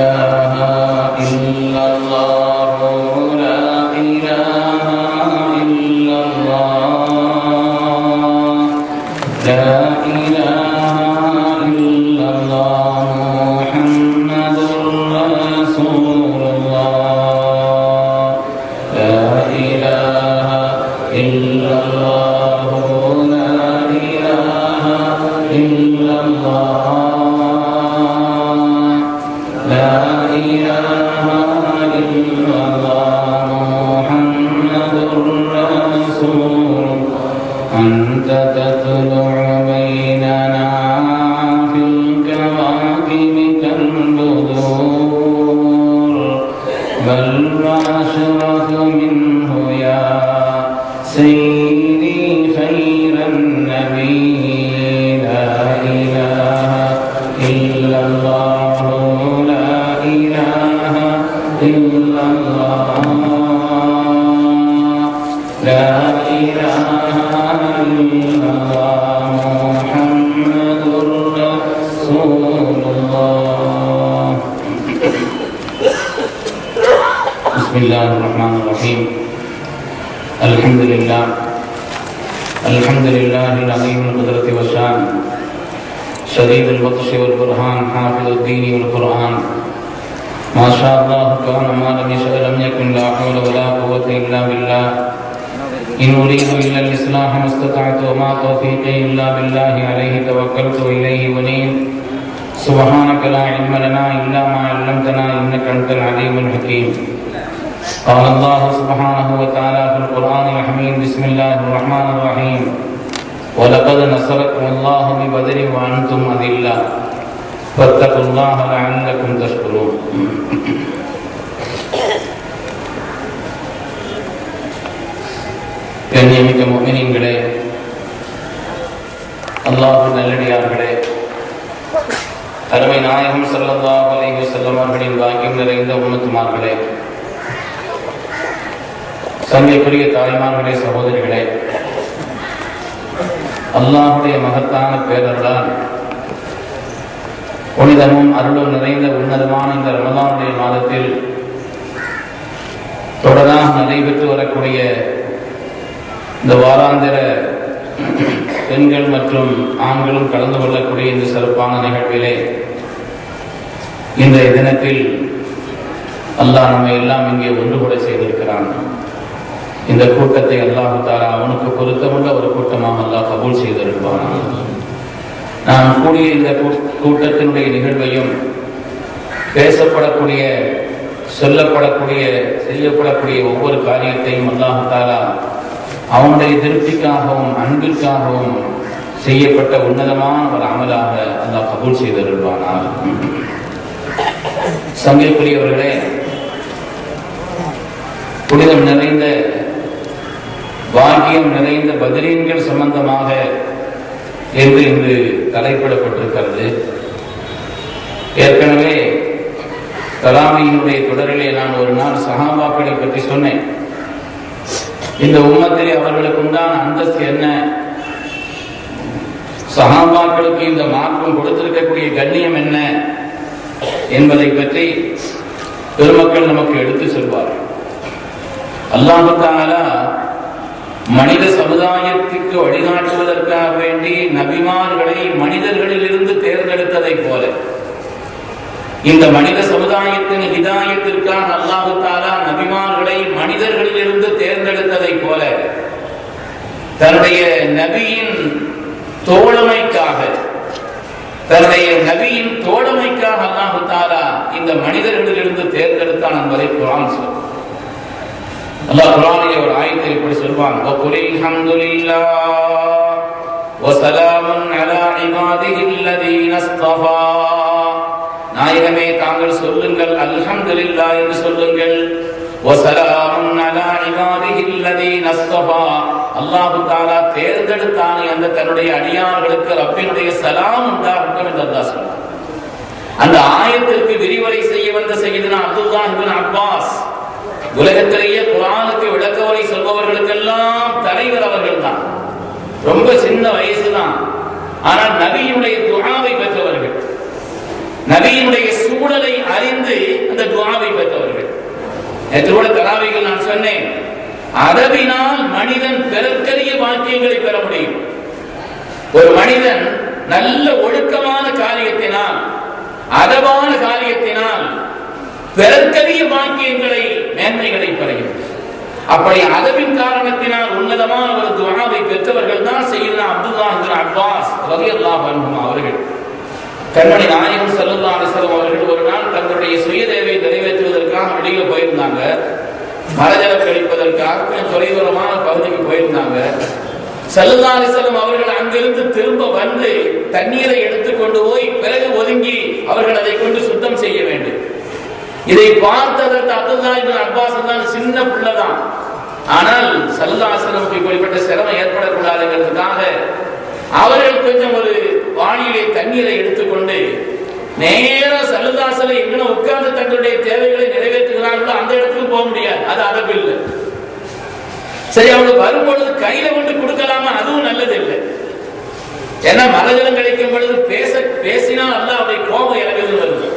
إله إلا الله لا إله إلا الله لا إله إلا الله محمد رسول الله لا إله إلا الله لا إله إلا الله لا إله إلا الله محمد رسول أنت تطلع بيننا في الكواكب كالبدور بل وأشرف منه يا سيدي خير النبي لا إله إلا الله لا إله إلا الله لا إله إلا الله محمد رسول الله بسم الله الرحمن الرحيم الحمد لله العظيم القدرة والشان شديد البطش والبرهان حافظ الدين والقرآن ما شاء الله كان ما لم يشاء لم يكن لا حول ولا قوة إلا بالله إن أريد إلا الإصلاح ما استطعت وما توفيقي إلا بالله عليه توكلت وإليه أنيب سبحانك لا علم لنا إلا ما علمتنا إنك أنت العليم الحكيم قال الله سبحانه وتعالى في القرآن الحميد بسم الله الرحمن الرحيم ولقد نصركم الله ببدر وأنتم أذلة فاتقوا الله لعلكم تشكرون கண்ணியமிக்க முஃமினீன்களே, அல்லாஹ்வின் நல்லடியார்களே, அருமை நாயகம் ஸல்லல்லாஹு அலைஹி வஸல்லம் அவர்களின் பாக்கியம் நிறைந்த உம்மத்துமார்களே, சங்கைக்குரிய தாய்மார்களே, சகோதரிகளே, அல்லாஹ்வுடைய மகத்தான பேரருளால் புனிதமும் அருளும் நிறைந்த உன்னதமான இந்த ரமலானுடைய மாதத்தில் தொடராக நடைபெற்று வரக்கூடிய இந்த வாராந்திர பெண்கள் மற்றும் ஆண்களும் கலந்து கொள்ளக்கூடிய இந்த சிறப்பான நிகழ்விலே இன்றைய தினத்தில் அல்லாஹ் நம்மை எல்லாம் இங்கே ஒன்று கூட செய்திருக்கிறான். இந்த கூட்டத்தை அல்லாஹ் தஆலா அவனுக்கு பொருத்தமுள்ள ஒரு கூட்டமாக அல்லாஹ் கபூல் செய்திருப்பான். நாம் கூடிய இந்த கூட்டத்தினுடைய நிகழ்வையும் பேசப்படக்கூடிய சொல்லப்படக்கூடிய செய்யப்படக்கூடிய ஒவ்வொரு காரியத்தையும் அல்லாஹ் தஆலா அவனுடைய திருப்திக்காகவும் அன்பிற்காகவும் செய்யப்பட்ட உன்னதமான ஒரு அமலாக அல்லாஹ் கபூல் செய்திருப்பானார். சங்கைக்குரியவர்களே, புனிதம் நிறைந்த பாக்கியம் நிறைந்த பத்ரீன்கள் சம்பந்தமாக என்று இன்று தலைப்பிடப்பட்டிருக்கிறது. ஏற்கனவே கலாமியினுடைய தொடரிலே நான் ஒரு நாள் சஹாபாக்களை பற்றி சொன்னேன். இந்த உம்மத்திலே அவர்களுக்கு உண்டான அந்தஸ்து என்ன, சஹாபாக்களுக்கு இந்த மார்க்கம் கொடுத்திருக்கக்கூடிய கண்ணியம் என்ன என்பதை பற்றி பெருமக்கள் நமக்கு எடுத்து சொல்வார்கள். அல்லாஹ் தஆலா மனித சமுதாயத்திற்கு வழிகாட்டுவதற்காக வேண்டி நபிமார்களை மனிதர்களில் இருந்து தேர்ந்தெடுத்ததை போல இந்த மனித சமுதாயத்தின் ஹிதாயத்திற்காக அல்லாஹ் தஆலா நபிமார்களை மனிதர்களில் இருந்து தேர்ந்தெடுத்ததை போல தன்னுடைய நபியின் தோழமைக்காக அல்லாஹ் தஆலா இந்த மனிதர்களில் இருந்து தேர்ந்தெடுத்தான் என்பதை குர்ஆன் சொல்லுகிறது. அல்லாஹ் குர்ஆனிலே ஒரு ஆயத்தில் இப்படி சொல்வான், வகுலில் ஹம்துலில்லாஹ் வஸலாமுன் அலா இபாதிஹில்லதீன இஸ்தஃபா. நாயகமே, தாங்கள் சொல்லுங்கள் அல்ஹம்துலில்லாஹ் என்று சொல்லுங்கள். வஸலாமுன் அலா இபாதிஹில்லதீன இஸ்தஃபா. அல்லாஹ் தஆலா தேர்ந்தெடுத்தானே அந்த தன்னுடைய அடியார்களுக்கு ரப்பினுடைய சலாம் உண்டாகட்டும் என்று அல்லாஹ் சொன்னார். அந்த ஆயத்திற்கு விரிவுரை செய்ய வந்த சய்யிதுனா அப்துல்லாஹ் இப்னு அப்பாஸ் உலகத்திலேயே குர்ஆனுக்கு விளக்கவுரை சொல்பவர்களுக்கெல்லாம் தலைவர் அவர்கள் தான். ரொம்ப சின்ன வயசுதான், ஆனால் நபியினுடைய துஆவை பெற்றவர்கள். நபியினுடைய சூழலை அறிந்து பாக்கியங்களை பெற முடியும். ஒரு மனிதன் நல்ல ஒழுக்கமான காரியத்தினால், அதவான காரியத்தினால் பெறற்கரிய பாக்கியங்களை, மேன்மைகளை பெறுகிறது. அப்படி அதவின் காரணத்தினால் உன்னதமான ஒரு துஆவை பெற்றவர்கள் தான் சய்யிதுனா அப்துல்லாஹ் இப்னு அப்பாஸ் ரலியல்லாஹு அன்ஹு அவர்கள். கண்மணி நாயகம் ஸல்லல்லாஹு அலைஹி வஸல்லம் அவர்கள் ஒரு நாள் தங்களுடைய சுய தேவையை நிறைவேற்றுவதற்காக வெளியில போயிருந்தாங்க. மரஜலம் கழிப்பதற்காக கொஞ்சம் தொலைதூரமான பகுதிக்கு போயிருந்தாங்க. ஸல்லல்லாஹு அலைஹி வஸல்லம் அவர்கள் அங்கிருந்து திரும்ப வந்து தண்ணீரை எடுத்துக்கொண்டு போய் பிறகு ஒதுங்கி அவர்கள் அதை கொண்டு சுத்தம் செய்ய வேண்டும். இதை பார்த்ததற்கு அப்துல்லாஹ் இப்னு அப்பாஸ் தான் சின்ன பிள்ளைதான். ஆனால் ஸல்லல்லாஹு அலைஹி வஸல்லம் இப்படிப்பட்ட சிரமம் ஏற்படக்கூடாதுங்கிறதுக்காக அவர்கள் கொஞ்சம் ஒரு வாளியிலே தண்ணீரை எடுத்துக்கொண்டு நேர ஸல்லல்லாஹு அலைஹி வஸல்லம் எங்கன உட்கார்ந்து தங்களுடைய தேவைகளை நிறைவேற்றுகிறார்களோ அந்த இடத்துக்கு போக முடியாது, அது அதற்கு இல்லை. சரி, அவங்களுக்கு வரும்பொழுது கையில கொண்டு கொடுக்கலாமா, அதுவும் நல்லது இல்லை. ஏன்னா மரஜலம் கிடைக்கும் பொழுது பேசினால் அல்லாஹ் அப்படி கோபம் இறங்குது வருது.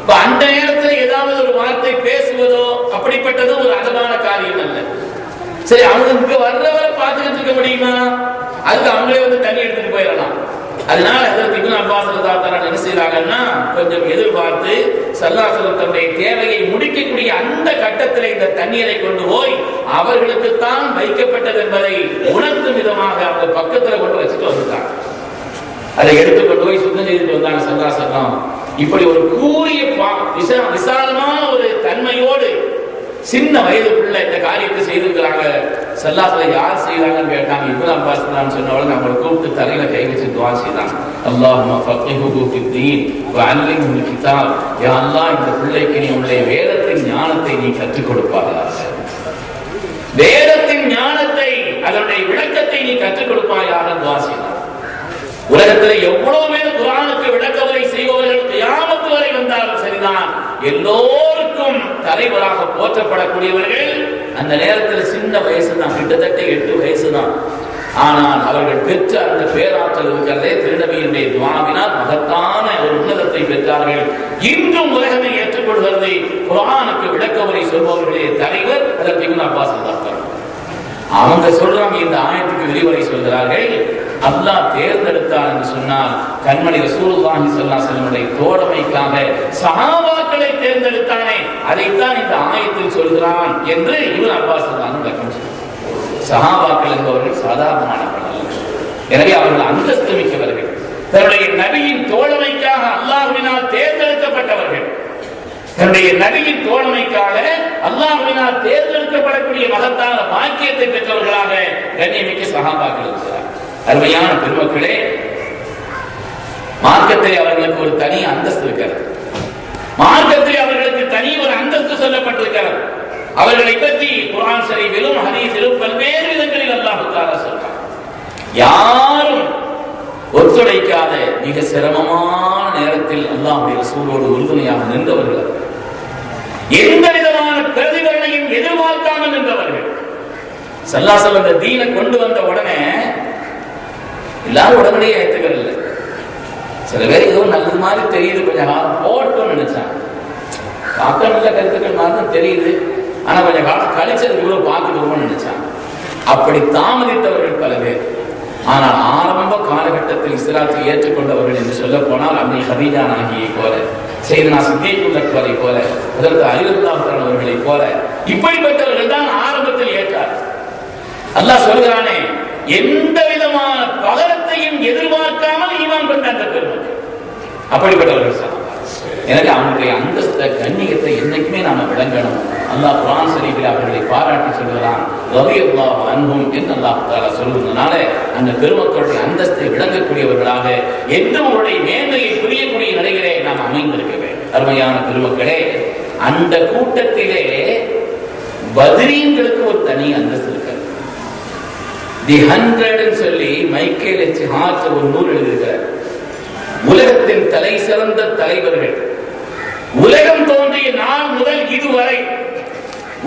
இப்ப அந்த நேரத்தில் ஏதாவது ஒரு வார்த்தை பேசுவதோ அப்படிப்பட்டதோ ஒரு அதமான காரியம் அல்ல. சரி, அவங்க இங்க வர்றவரை பார்த்துக்கிட்டு இருக்க முடியுமா? அதுக்கு அவங்களே வந்து தண்ணி எடுத்துட்டு போயிடலாம். அதனால ஹஜ்ரத் இப்னு அப்பாஸ் ரலியல்லாஹு அன்ஹு என்ன செய்றாங்கன்னா, கொஞ்சம் எதிர்பார்த்து ஸல்லல்லாஹு அலைஹி வஸல்லம் தன்னுடைய தேவையை முடிக்கக்கூடிய அந்த கட்டத்தில் இந்த தண்ணீரை கொண்டு போய் அவர்களுக்கு தான் வைக்கப்பட்டது என்பதை உணர்த்தும் விதமாக அவங்க பக்கத்துல கொண்டு வச்சுட்டு வந்துட்டாங்க. அதை எடுத்து கொண்டு போய் சுத்தம் செய்துட்டு வந்தாங்க ஸல்லல்லாஹு அலைஹி வஸல்லம். இப்படி ஒரு கூரிய விசாலமான ஒரு தன்மையோடு சின்ன வயதுக்குள்ள இந்த காரியத்தை செய்திருக்கிறாங்க. ஸல்லல்லாஹு அலைஹி யார் செய்யறாங்கன்னு கேட்டாங்க. இப்னு அப்பாஸ் தான் சொன்னவங்க நம்மளை கூப்பிட்டு தரையில கை வச்சு துஆ செய்தாங்க. அல்லாஹும்ம ஃபக்ஹுஹு ஃபித்தீன் வஅல்லிம்ஹுல் கிதாப். யா அல்லாஹ், இந்த பிள்ளைக்கு நீ உன்னுடைய வேதத்தின் ஞானத்தை நீ கற்றுக் கொடுப்பாயாக. வேதத்தின் ஞானத்தை, அதனுடைய விளக்கத்தை நீ கற்றுக் கொடுப்பாயாக துஆ செய்தாங்க. உலகத்தில் எவ்வளவு பேர் குர்ஆனுக்கு விளக்கவரை செய்பவர்கள் கியாமத் வரை வந்தாலும் சரிதான், எல்லோருக்கும் தலைவராக போற்றப்படக்கூடியவர்கள் அந்த நேரத்தில் சின்ன வயசு தான், கிட்டத்தட்ட 8 வயசு தான். ஆனால் அவர்கள் பெற்ற அந்த பேராற்றல் இருக்கிறதே, திருநபியினுடைய துஆவினால் மகத்தான ஒரு உன்னதத்தை பெற்றார்கள். இன்றும் உலகமே ஏற்றுக்கொள்கிறது. குர்ஆனுக்கு விளக்கவரை சொல்பவர்களே தலைவர் ஹஜ்ரத் இப்னு அப்பாஸ் தான். அவங்க சொல்றாங்க, இந்த ஆயத்துக்கு விரிவுரை சொல்கிறார்கள். அல்லாஹ் தேர்ந்தெடுத்தார் என்று சொன்னால் கண்மணி ரசூலுல்லாஹி ஸல்லல்லாஹு அலைஹி வஸல்லம் தோழமைக்காக சஹாபாக்களை தேர்ந்தெடுத்தானே, அதைத்தான் இந்த ஆயத்தில் சொல்கிறான் என்று இப்னு அப்பாஸ் தான் விளக்கம் சொல்றார். சஹாபாக்கள் என்பவர்கள் சாதாரணமானவர்கள் அல்ல. எனவே அவர்கள் அந்தஸ்து மிக்கவர்கள். தன்னுடைய நபியின் தோழமைக்காக அல்லாஹ்வினால் தேர்ந்தெடுக்கப்பட்டவர்கள். தன்னுடைய நபியின் தோழமைக்காக அல்லாஹ்வினால் தேர்ந்தெடுக்கப்படக்கூடிய மகத்தான பாக்கியத்தை பெற்றவர்களாக கண்ணியமிக்க சஹாபாக்கள் இருக்கிறார். அருமையான பெருமக்களே, மார்க்கத்தில் அவர்களுக்கு ஒரு தனி அந்தஸ்து இருக்கிறது. மார்க்கத்தில் அவர்களுக்கு தனி ஒரு அந்தஸ்து சொல்லப்பட்டிருக்கிறது. அவர்களை பற்றி குர்ஆன் ஷரீஃபிலும் ஹதீஸிலும் பல்வேறு விதங்களில் அல்லாஹ் தஆலா சொல்றார். யாரும் ஒத்துழைக்காத மிக சிரமமான நேரத்தில் அல்லாஹ்வுடைய ரசூலோடு உறுதுணையாக நின்றவர்கள், எந்த விதமான பிரதிபலனையும் எதிர்பார்க்காமல் நின்றவர்கள். ஸல்லல்லாஹு அலைஹி வஸல்லம் தீனை கொண்டு வந்த உடனே எல்லாரும் உடனடியே ஏற்றுக்கல. சில பேர் ஏதோ நல்லது மாதிரி தெரியுது, கொஞ்சம் காலம் போட்டோம்னு நினைச்சாங்க. பார்க்க நல்ல கருத்துக்கள் மாதிரி தான் தெரியுது, ஆனா கொஞ்சம் காலம் கழிச்சது கூட பார்த்துக்கணும்னு நினைச்சாங்க. அப்படி தாமதித்தவர்கள் பல பேர். ஆனால் ஆரம்ப காலகட்டத்தில் இஸ்லாத்தை ஏற்றுக்கொண்டவர்கள் என்று சொல்ல போனால் அன்னை ஹதீஜா நாயகியை போல, சையதுனா சித்தீக்குல் அக்பரை போல, ஹஜ்ரத் அலி ரலியல்லாஹு அன்ஹு அவர்களை போல இப்படிப்பட்டவர்கள் தான் ஆரம்பத்தில் ஏற்றார். அல்லாஹ் சொல்கிறானே, எந்த விதமான பகரத்தையும் எதிர்பார்க்காமல் ஈமான் கொண்ட அந்த பெருமக்கள் அப்படிப்பட்டவர்கள் சார். எனவே அவனுடைய அந்தஸ்த கண்ணியத்தை என்னைக்குமே நாம விளங்கணும். அல்லாஹ் குர்ஆன் ஷரீஃபில் அவர்களை பாராட்டி சொல்கிறான், ரலியல்லாஹு அன்ஹும் என்று அல்லாஹ் தஆலா சொல்வதனால அந்த பெருமக்களுடைய அந்தஸ்தை விளங்கக்கூடியவர்களாக என்றும் அவருடைய மேன்மையை புரியக்கூடிய நிலையிலே நாம் அமைந்திருக்க வேண்டும். அருமையான பெருமக்களே, அந்த கூட்டத்திலே பத்ரீன்களுக்கு ஒரு தனி அந்தஸ்து இருக்கிறது. தி 100 சொல்லி மைக்கேல் எச் ஹார்ட் ஒரு நூல் எழுதியிருக்கிறார். உலகத்தின் தலை சிறந்த தலைவர்கள், உலகம் தோன்றிய நாள் முதல் இதுவரை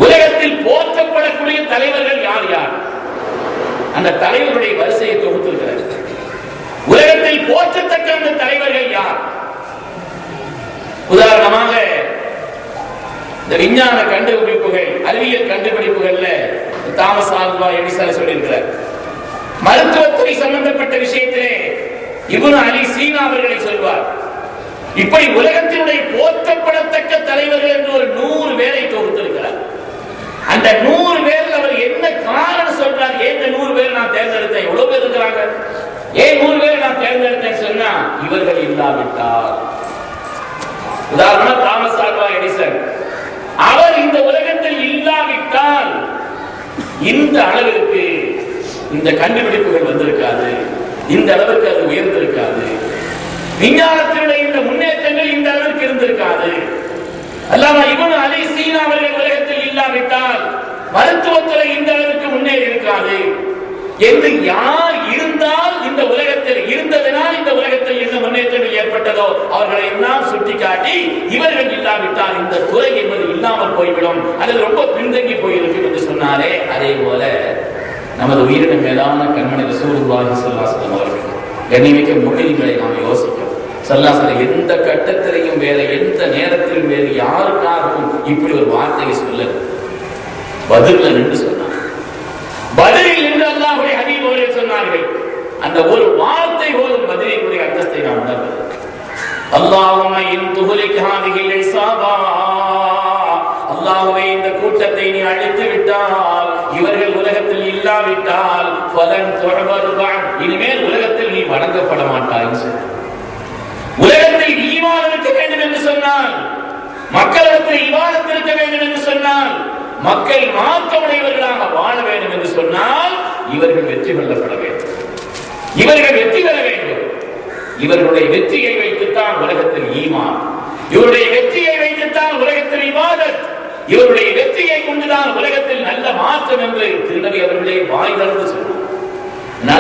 உலகத்தில் போற்றப்படக்கூடிய தலைவர்கள் யார் யார், அந்த தலைவருடைய வரிசையை தொகுத்திருக்கிறார். உலகத்தில் போற்றத்தக்க அந்த தலைவர்கள் யார்? உதாரணமாக இந்த விஞ்ஞான கண்டுபிடிப்புகள், அறிவியல் கண்டுபிடிப்புகள்ல தாமஸ் ஆல்வா எடிசன் சொல்லியிருக்கிறார், மருத்துவத்துறை சம்பந்தப்பட்ட விஷயத்திலே இப்னு அலி சீனா அவர்களை சொல்வார். இப்படி உலகத்தினுடைய போற்றப்படத்தக்க தலைவர்கள் என்று ஒரு 100 பேரை தொகுத்திருக்கிறார். அந்த 100 பேரில் அவர் என்ன காரணம் சொல்றார்? ஏன் இந்த 100 பேர் நான் தேர்ந்தெடுத்தேன்? எவ்வளவு பேர் இருக்கிறாங்க, ஏன் 100 பேர் நான் தேர்ந்தெடுத்தேன் சொன்னா, இவர்கள் இல்லாவிட்டால், உதாரணமா தாமஸ் ஆல்வா எடிசன், அவர் இந்த உலகத்தில் இல்லாவிட்டால் இந்த அளவிற்கு இந்த கண்டுபிடிப்புகள் வந்திருக்காது, இந்த அளவிற்கு அது உயர்ந்திருக்காது, விஞ்ஞானத்தினுடைய இந்த முன்னேற்றங்கள் இந்த அளவிற்கு இருந்திருக்காது. அல்லாம இப்னு அலி சீனா அவர்கள் உலகத்தில் இல்லாவிட்டால் மருத்துவத்துறை இந்த அளவுக்கு முன்னேறி இருக்காது என்று யார் இருந்தால் இந்த உலகத்தில் இருந்ததனால் இந்த உலகத்தில் என்ன முன்னேற்றங்கள் ஏற்பட்டதோ அவர்களை எல்லாம் சுட்டிக்காட்டி, இவர்கள் இல்லாவிட்டால் இந்த துறை என்பது இல்லாமல் போய்விடும், அல்லது ரொம்ப பின்தங்கி போயிருக்கும் என்று சொன்னாரே. அதே போல நமது உயிரினம் மேலான கண்மணி ரசூலுல்லாஹி ஸல்லல்லாஹு அலைஹி வஸல்லம் அவர்கள் கண்ணியமிக்க முன்னிலைகளை நாம் யோசிக்கிறோம். ஸல்லல்லாஹு எந்த கட்டத்திலையும் வேற எந்த நேரத்திலும் வேறு யாருக்காகவும் இப்படி ஒரு வார்த்தையை சொல்ல பதில்ல நின்று சொன்னார். பதிலில் நின்று அல்லாஹ்வுடைய ஹபீப் அவர்கள் சொன்னார்கள். அந்த ஒரு வார்த்தை போலும் பதிலுடைய அந்தஸ்தை நாம் உணர்வது. அல்லாஹும்ம இன் துஹ்லிக் ஹாதிஹில் இஸாபா, அல்லாஹ்வே இந்த கூட்டத்தை நீ அழித்து விட்டால், இவர்கள் உலகத்தில் இல்லாவிட்டால், ஃபலன் துஅபது பஅத், இனிமேல் உலகத்தில் நீ வணங்கப்பட மாட்டாய். உலகத்தில் ஈமான் இருக்க வேண்டும் என்று சொன்னால், மக்களிடத்தில் இபாதத் இருக்க வேண்டும் என்று சொன்னால், மக்கள் மாற்றமுடையவர்களாக வாழ வேண்டும் என்று சொன்னால், இவர்கள் வெற்றி கொள்ளப்பட வேண்டும், இவர்கள் வெற்றி பெற வேண்டும். இவர்களுடைய வெற்றியை வைத்துத்தான் உலகத்தில் ஈமான், இவருடைய வெற்றியை வைத்துத்தான் உலகத்தில் இபாதத், இவருடைய வெற்றியை கொண்டுதான் உலகத்தில் நல்ல மாற்றம் என்று திருநபி அவர்களே வாய் திறந்து சொன்னார்.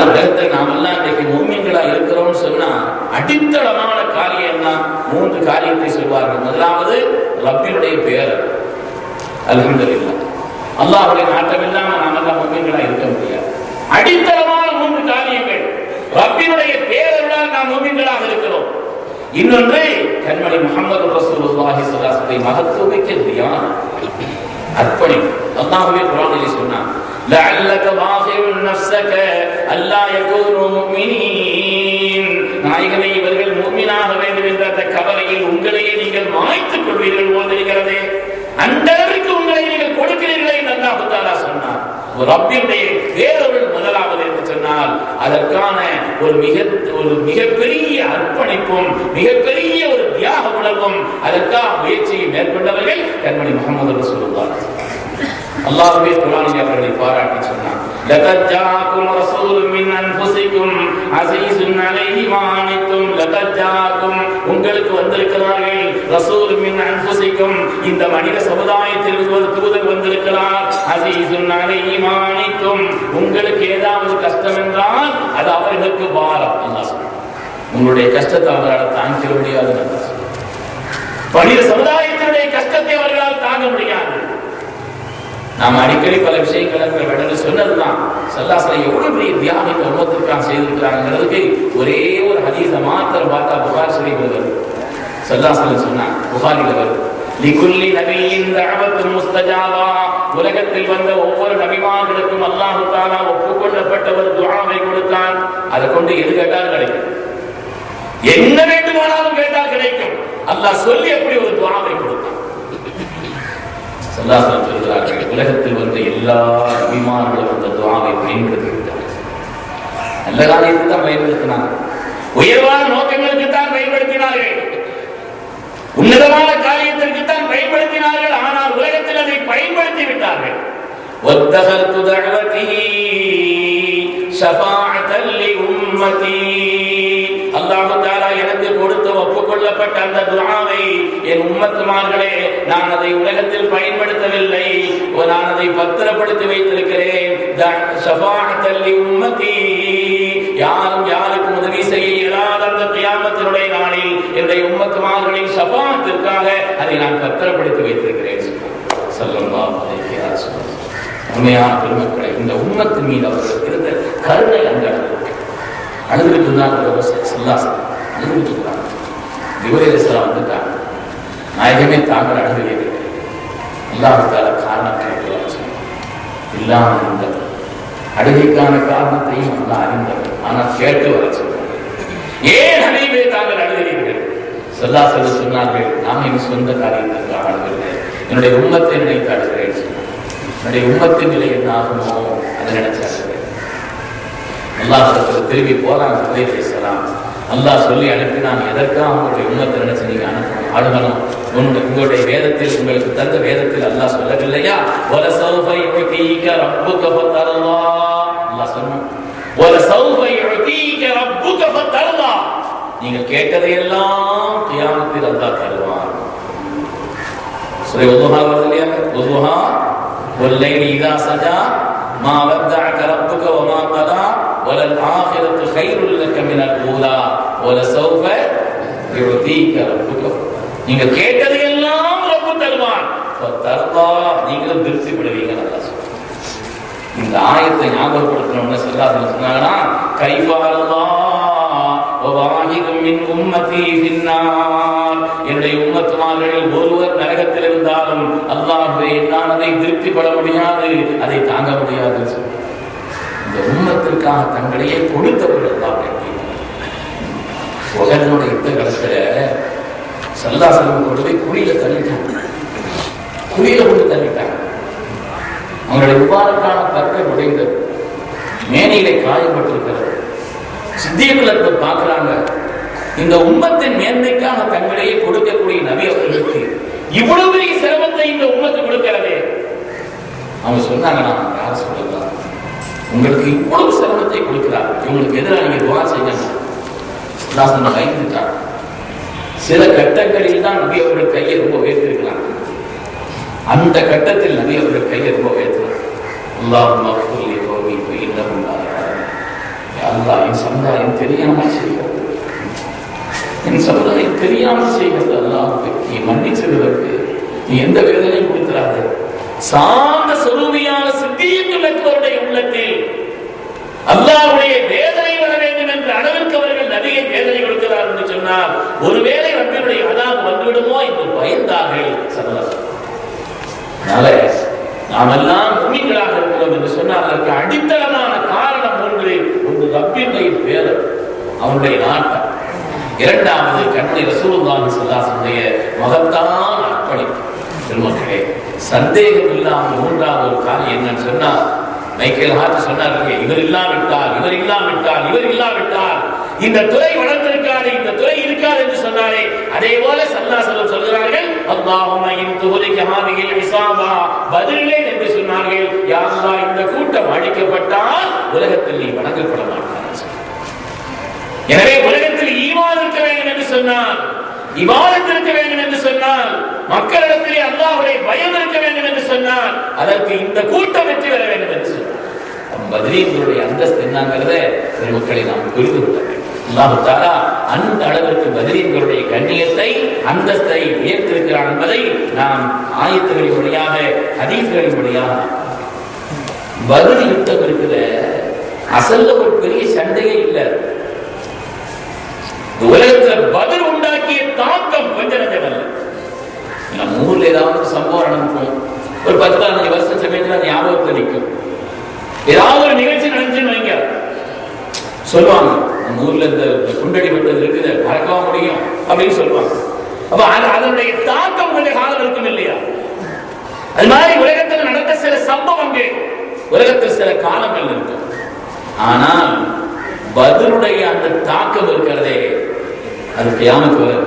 உலகத்தில் நாம் எல்லாம் இன்றைக்கு முஃமின்களா இருக்கிறோம் சொன்னா அடித்தளமான காரியம் என்ன? 3 காரியத்தை சொல்வார்கள். முதலாவது ரப்பினுடைய பெயர் அல்ஹம்துலில்லாஹ். அல்லாஹ்வுடைய நாட்டம் இல்லாம நாம் எல்லாம் முஃமின்களா இருக்க முடியாது. அடித்தளமான 3 காரியங்கள். ரப்பினுடைய பெயரால் நாம் முஃமின்களாக இருக்கிறோம். இன்னொன்று கண்மணி முஹம்மது ரசூலுல்லாஹி ஸல்லல்லாஹு அலைஹி வஸல்லம் மகத்துவமிக்க தியானம், அர்ப்பணிப்பு. அல்லாஹ்வே குர்ஆனிலே சொன்னான், லஅல்லக பாகிஉன் நஃப்ஸக அல்லா யகூனு முஃமினீன், நாயகமே இவர்கள் முஃமினாக வேண்டும் என்ற அந்த கவலையில் உங்களையே நீங்கள் மாய்த்துக் கொள்வீர்கள் போலிருக்கிறது. அந்த அளவுக்கு உங்களை நீங்கள் கொடுக்கிறீர்களே என்று அல்லாஹ் தஆலா சொன்னார். ரப்பினுடைய பேரருள் முதலாவது என்று சொன்னால் அதற்கான ஒரு மிகப்பெரிய அர்ப்பணிப்பும் மிகப்பெரிய ஒரு தியாக உணர்வும் அதற்கான முயற்சியை மேற்கொண்டவர்கள் கண்மணி முஹம்மது ரசூலுல்லாஹ். அல்லாஹ்வே குர்ஆனில் அவர்களை பாராட்டி சொன்னார், லகத் ஜாஅக்கும் ரசூலுன் மின் அன்ஃபுசிக்கும் அஸீஸுன் அலைஹி மா அனித்தும், லகத் ஜாஅக்கும் உங்களுக்கு வந்திருக்கிறார்கள் ரசூலுன் மின் அன்ஃபுசிக்கும், இந்த மனித சமுதாயத்தில் ஒரு தூதர் வந்திருக்கிறார், அஸீஸுன் அலைஹி மா அனித்தும், உங்களுக்கு ஏதாவது கஷ்டம் என்றால் அது அவர்களுக்கு பாரம். அல்லாஹ் சொல்றார், உங்களுடைய கஷ்டத்தை அவர்களால் தாங்கிக்க முடியாது. மனித சமுதாயத்தினுடைய கஷ்டத்தை அவர்களால் தாங்க முடியாது. நாம் அடிக்கடி பல விஷயங்கள் சொன்னதுதான். ஸல்லல்லாஹு அலைஹி எவ்வளவு பெரிய தியாகம் உம்மத்திற்காக செய்திருக்கிறாங்கிறதுக்கு ஒரே ஒரு ஹதீஸை மாத்திரம் பார்த்தா புகாரி ஷரீஃப்ல வருது. ஸல்லல்லாஹு அலைஹி சொன்னா புகாரில வருது, லிகுல்லி நபியின் தஅவத்துன் முஸ்தஜாபா, உலகத்தில் வந்த ஒவ்வொரு நபிமார்களுக்கும் அல்லாஹ் தஆலா ஒப்புக்கொள்ளப்பட்ட ஒரு துஆவை கொடுத்தான். அதை கொண்டு எது கேட்டாலும் கிடைக்கும், என்ன வேண்டுமானாலும் கேட்டால் கிடைக்கும். அல்லாஹ் சொல்லி அப்படி ஒரு துஆவை கொடுத்தான். ஸல்லல்லாஹு அலைஹி சொல்கிறார்கள், உலகத்தில் வந்த எல்லா நபிமார்களும் அந்த துஆவை பயன்படுத்திவிட்டார்கள். நல்ல காரியத்துக்கு தான் பயன்படுத்தினார்கள், உயர்வான நோக்கங்களுக்கு தான் பயன்படுத்தினார்கள், உன்னதமான காரியத்திற்கு தான் பயன்படுத்தினார்கள். ஆனால் உலகத்தில் அதை பயன்படுத்தி விட்டார்கள். வத்தஹர்து தஅவதி ஷஃபாஅத்தல் லிஉம்மதி, அல்லாஹ் தஆலா எனக்கு கொடுத்த ஒப்புக்கொள்ளப்பட்ட அந்த துஆவை என் உம்மத்துமார்களே நான் அதை உலகத்தில் பயன்படுத்தவில்லை, நான் அதை பத்திரப்படுத்தி வைத்திருக்கிறேன். ஷஃபாஅத்தல் லிஉம்மதி, யாரும் யாருக்கும் உதவி செய்ய இயலாத அந்த கியாமத்தினுடைய நாளில் என்னுடைய உம்மத்துமார்களின் ஷஃபாஅத்திற்காக அதை நான் பத்திரப்படுத்தி வைத்திருக்கிறேன். ஸல்லல்லாஹு அலைஹி வஸல்லம். உண்மையான பெருமக்களை, இந்த உம்மத்தின் மீது அவர்களுக்கு இருந்த கருணை அந்த அழுதுகிட்டு இருந்தாங்க. அழுதுகிட்டு இருந்தாங்க. ஜிப்ரீல் வந்துட்டாங்க, நாயகமே தாங்கள் அழுகிறீர்கள், அல்லாஹ் தஆலா காரணம் கேட்கிறார். இல்லாமல் இருந்தவர் அழுகைக்கான காரணத்தையும் நல்லா அறிந்தவர். ஆனால் கேட்டு வர சொல்றார். ஏன் ஹபீபே தாங்கள் அழுகிறீர்கள்? ஸல்லல்லாஹு சொன்னார்கள், நான் என் சொந்த காரியத்திற்காக அழுகிறேன், என்னுடைய உம்மத்தை நினைத்து அழுகிறேன். என்னுடைய உம்மத்தின் நிலை என்ன ஆகுமோ அதை நினைச்சாங்க. அல்லாஹ் திரும்பி போறாங்க பேசலாம். அல்லாஹ் சொல்லி அனுப்பினான், எதற்காக உங்களுடைய உம்மத்தை நினைச்சு நீங்க அனுப்பணும், அழுகணும். உங்களுடைய வேதத்தில், உங்களுக்கு தந்த வேதத்தில் அல்லாஹ் சொல்லவில்லையா? வலசௌஃப யுஅதீக ரப்புக ஃபதர்லா. அல்லாஹ் சொன்னான், வலசௌஃப யுஅதீக ரப்புக ஃபதர்லா. நீங்கள் கேட்டதையெல்லாம் கியாமத்தில் அல்லாஹ் தருவான். சூரா வுதுஹா வருதுலையா? வுதுஹா வல்லைலி இதா சஜா மா வத்தஅக ரப்புக வமா கலா வலல் ஆகிரத்து கைருல் லக மினல் ஊலா வலசௌஃப யுஅதீக ரப்புக. நீங்க கேட்டது எல்லாம் ரப்பு தருவான். ஃபதர்லா, நீங்களும் திருப்தி படுவீங்க. நல்லா சொல்றாங்க. இந்த ஆயத்தை ஞாபகப்படுத்தணும்னு சொன்னாங்கன்னா, கைஃபா அல்லாஹ் வவாஹிதும் மின் உம்மதி ஃபின்னார். என்னுடைய உம்மத்துமார்களில் ஒருவர் நரகத்தில் இருந்தாலும் அல்லாஹ்வே நான் அதை திருப்திப்பட முடியாது, அதை தாங்க முடியாது. இந்த உம்மத்திற்காக தங்களையே கொடுத்தவர்கள் தான். உலகனுடைய யுத்த காலத்துல சல்லாசலம் கொண்டு போய் குழியில தள்ளிட்டாங்க. குழியில கொண்டு தள்ளிட்டாங்க. அவங்களுடைய உபாரக்கான பற்கள் உடைந்தது, மேனையிலே காயப்பட்டிருக்கிறது. சித்தியக்குலத்தை பார்க்கிறாங்க. இந்த உம்மத்தின் மேன்மைக்காக தங்களையே கொடுக்கக்கூடிய நபி அவர்களுக்கு இவ்வளவு பெரிய சிரமத்தை இந்த உம்மத்து கொடுக்கிறதே. அவங்க சொன்னாங்க, நான் யார சொல்லலாம், உங்களுக்கு இவ்வளவு சிரமத்தை கொடுக்கிறார், இவங்களுக்கு எதிராக நீங்க துவா செய்யணும். பயந்துட்டாங்க. சில கட்டங்களில் தான் நபி அவர்கள் கையை ரொம்ப உயர்த்திருக்கிறாங்க. அந்த கட்டத்தில் நபி அவர்கள் கையை ரொம்ப உயர்த்தினார். அல்லாஹும்ம ஃபிர்லி கௌமி ஃபஇன்னஹும் லா யஅலமூன். யா அல்லாஹ், என் சமுதாயம் தெரியாமல் செய்கிறது, என் சமுதாயம் தெரியாமல் செய்கிறது. அல்லாஹ்வே நீ மன்னிச்சிருவதற்கு நீ எந்த வேதனையும் கொடுக்கிறாரு. சாந்த சொரூபியான சித்தியத்துள்ளவருடைய உள்ளத்தில் அல்லாஹ்வுடைய வேதனை வர வேண்டும் என்ற அளவிற்கு அவர்கள் நபியை வேதனை கொடுக்கிறார் என்று சொன்னார். ஒருவேளை ரப்பினுடைய அதாப் வந்துவிடுமோ என்று பயந்தார்கள். அதனால நாமெல்லாம் முஃமின்களாக இருக்கிறோம் என்று சொன்னால் அதற்கு அடித்தளமான காரணம் ஒன்று ரப்பினுடைய பேரர், அவனுடைய நாட்டம். இரண்டாவது கண்மணி ரசூலுல்லாஹி ஸல்லல்லாஹு அலைஹி வஸல்லம் மகத்தான அர்ப்பணிப்பு. பெருமக்களே, சந்தேகம் இல்லாமல் மூன்றாவது ஒரு காரியம் என்னன்னு சொன்னா, மைக்கேல் ஹார்ட் சொன்னார்கள், இவர் இல்லாவிட்டால் இந்த துறை வளர்ந்திருக்காது, இந்த துறை இருக்காது என்று சொன்னாரே. அதே போல ஸல்லல்லாஹு சொல்கிறார்கள், அல்லாஹும்ம இன் துஹ்லிக ஹாதிஹில் இஸாபா பத்ரிலே என்று சொன்னார்கள். யா அல்லாஹ், இந்த கூட்டம் அழிக்கப்பட்டால் உலகத்தில் நீ வணங்கப்பட மாட்டாய். எனவே உலகத்தில் ஈமான் இருக்க வேண்டும் என்று சொன்னால், இபாதத் இருக்க வேண்டும் என்று சொன்னால், மக்களிடத்திலே அல்லாஹ்வுடைய பயம் இருக்க வேண்டும் என்று சொன்னால், அதற்கு இந்த கூட்டம் வெற்றி பெற வேண்டும் என்று சொன்னார். பத்ரீன்களுடைய அந்தஸ்து என்னங்கிறத மக்களை நாம் புரிந்து கொள்ள வேண்டும். அல்லாஹ் தஆலா அந்த அளவிற்கு பத்ரீன்களுடைய கண்ணியத்தை, அந்தஸ்தை உயர்த்திருக்கிறான் என்பதை நாம் ஆயத்துகளின் வழியாக, ஹதீஸ்களின் வழியாக. பத்ர் யுத்தம் இருக்கிற அசல்ல ஒரு பெரிய சண்டையே இல்லை. உலகத்தில் பத்ர் உண்டாக்கிய தாக்கம் கொஞ்ச நஞ்சமல்ல. நம்ம ஊர்ல ஏதாவது சம்பவம் நடக்கும், ஒரு 10-15 வருஷம் சமயத்தில் ஞாபகத்தில் நிற்கும். ஏதாவது ஒரு நிகழ்ச்சி நடந்துச்சுன்னு வைங்க, சொல்லுவாங்க, நம்ம ஊர்ல இந்த குண்டடி வெட்டது இருக்குது, மறக்கவா முடியும் அப்படின்னு சொல்லுவாங்க. அப்ப அதனுடைய தாக்கம் கொஞ்ச காலம் இருக்கும் இல்லையா? அது மாதிரி உலகத்தில் நடந்த சில சம்பவங்கள் உலகத்தில் சில காலங்கள் இருக்கும். ஆனால் பத்ருடைய அந்த தாக்கம் இருக்கிறதே, அது கியாமத் வரை.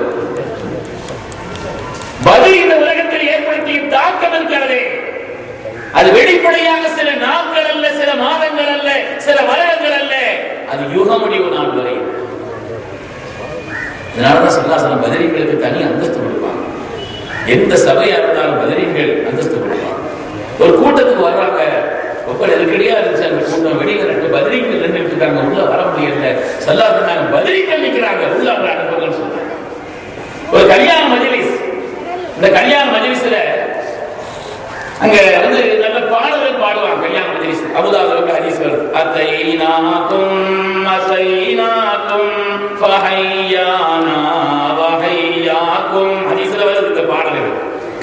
பத்ர் இந்த உலகத்தில் ஏற்படுத்திய தாக்கம் இருக்கிறதே, அது வெளிப்படையாக சில நாட்கள் அல்ல, சில மாதங்கள் அல்ல, சில வருடங்கள் அல்ல, அது யுக முடிவு நாள் வரை. இதனாலதான் ஸல்லல்லாஹு பத்ரீன்களுக்கு தனி அந்தஸ்து கொடுப்பாங்க. எந்த சபையா இருந்தாலும் பத்ரீன்கள் அந்தஸ்து கொடுப்பாங்க. ஒரு கூட்டத்துக்கு வர்றாங்க, ரொம்ப நெருக்கடியா இருந்துச்சு அந்த கூட்டம், வெளியில 2 பத்ரீன்கள் நின்றுட்டு இருக்காங்க, உள்ள வர முடியல. ஸல்லல்லாஹு சொன்னாங்க, பத்ரீன்கள் நிக்கிறாங்க, உள்ள வர அனுப்புங்கன்னு சொன்னாங்க. ஒரு கல்யாண மஜ்லிஸ், இந்த கல்யாண மஜ்லிஸ்ல அங்க வந்து நல்ல பாடல்கள் பாடுவாங்க. கல்யாண மஜ்லிஸ் அபூதாவுல ஹதீஸ் வருது, அதைனாகும் ஃபஹய்யானா வஹய்யாகும் ஹதீஸ்ல வருது இந்த பாடல்கள்.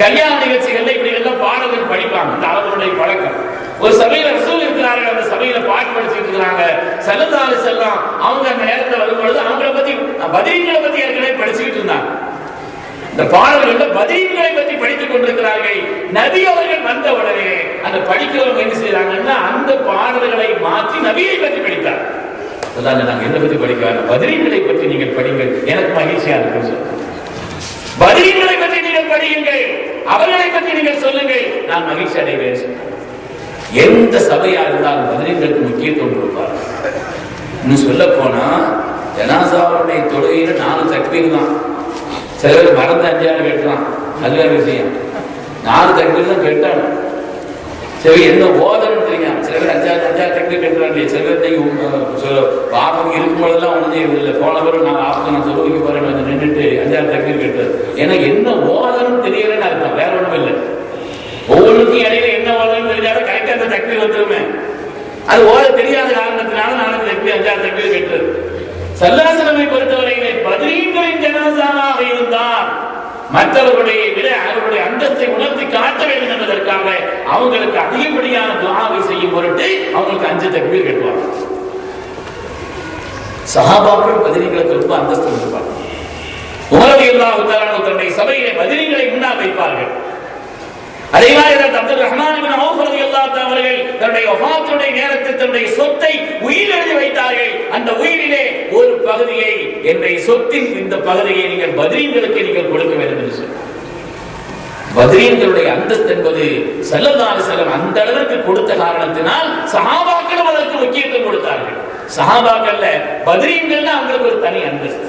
கல்யாண நிகழ்ச்சிகள்ல இப்படி எல்லாம் பாடல்கள் படிப்பாங்க. இந்த அரபுடைய பழக்கம். ஒரு சபையில ரசூல் இருக்கிறார்கள், அந்த சபையில பாட்டு படிச்சுட்டு இருக்கிறாங்க. ஸல்லல்லாஹு அலைஹி வஸல்லம் அவங்க அந்த நேரத்தில் வரும்பொழுது அவங்கள பத்தி பத்ரீன்களை பத்தி ஏற்கனவே படிச்சுக்கிட்டு இருந்தாங்க. இந்த பாடல்கள் பத்ரீன்களை பற்றி படித்துக் கொண்டிருக்கிறார்கள். நபி அவர்கள் வந்த உடனே அந்த படிக்கிறவங்க என்ன செய்யறாங்கன்னா அந்த பாடல்களை மாற்றி நபியை பற்றி படித்தார். நாங்க என்ன பத்தி படிக்கிறாங்க, பத்ரீன்களை பற்றி நீங்கள் படிங்கள், எனக்கு மகிழ்ச்சியா இருக்குன்னு சொல்லுங்க. பத்ரீன்களை பற்றி நீங்கள் படியுங்கள், அவர்களை பற்றி நீங்கள் சொல்லுங்கள், நான் மகிழ்ச்சி அடைவேன். எந்த சபையா இருந்தாலும் பத்ரீன்களுக்கு முக்கியத்துவம் கொடுப்பார். இன்னும் சொல்ல போனா ஜனாசாவுடைய தொழுகையில 4 தக்பீர் தான். சில பேர் மறந்து 5 கேட்கலாம், அது வேற விஷயம். 4 தக்பீர் தான் கேட்டாங்க. சரி என்ன ஓதணும் தெரியும், சில பேர் 5 தக்பீர் கேட்கிறாங்க. சில பேர் பாபம் இருக்கும்போதெல்லாம் ஒண்ணு இல்லை, போன பேரும் நான் நான் சொல்லுவைக்கு போறேன் வந்து நின்றுட்டு 5 தக்பீர் கேட்டாரு. ஏன்னா என்ன ஓதணும் தெரியலன்னு அர்த்தம், வேற ஒண்ணும் இல்லை. ஒவ்வொருக்கும் இடையில என்ன ஓதணும் தெரியாத கரெக்டா அந்த தக்பீர் வந்துருமே. அது ஓத தெரியாத காரணத்தினால 4 தக்பீர் 5 தக்பீர் கேட்டது. ஸல்லல்லாஹு பொறுத்தவரையிலே பத்ரீன்களின் ஜனாசாவாக இருந்தால் மற்றவர்களுடைய விட அவர்களுடைய அந்தஸ்தை உணர்த்தி காட்ட வேண்டும் என்பதற்காக அவங்களுக்கு அதிகப்படியான துஆவை செய்யும் பொருட்டு அவங்களுக்கு 5 தக்பீர் கேட்பாங்க. சஹாபாக்கள் பத்ரீன்களுக்கு ரொம்ப அந்தஸ்து கொடுப்பாங்க. உமர் ரலியல்லாஹு தஆலா தன்னுடைய சபையிலே பத்ரீன்களை முன்னால் வைப்பார்கள். அதே மாதிரி அப்துல் ரஹ்மான் இப்னு அவுஃப் ரலியல்லாஹு தஆலா அவர்கள் தன்னுடைய வஃபாத்துடைய நேரத்தில் தன்னுடைய சொத்தை உயிர் எழுதி வைத்தார்கள். அந்த உயிரிலே ஒரு பகுதியை, என்னுடைய சொத்தின் இந்த பகுதியை நீங்கள் பத்ரீன்களுக்கு நீங்கள் கொடுக்க வேண்டும் என்று சொன்னார். பத்ரீன்களுடைய அந்தஸ்து என்பது ஸல்லல்லாஹு அலைஹி வஸல்லம் அந்த அளவுக்கு கொடுத்த காரணத்தினால் சஹாபாக்களும் அதற்கு முக்கியத்துவம் கொடுத்தார்கள். சஹாபாக்கள்ல பத்ரீன்கள்னா அவங்களுக்கு ஒரு தனி அந்தஸ்து.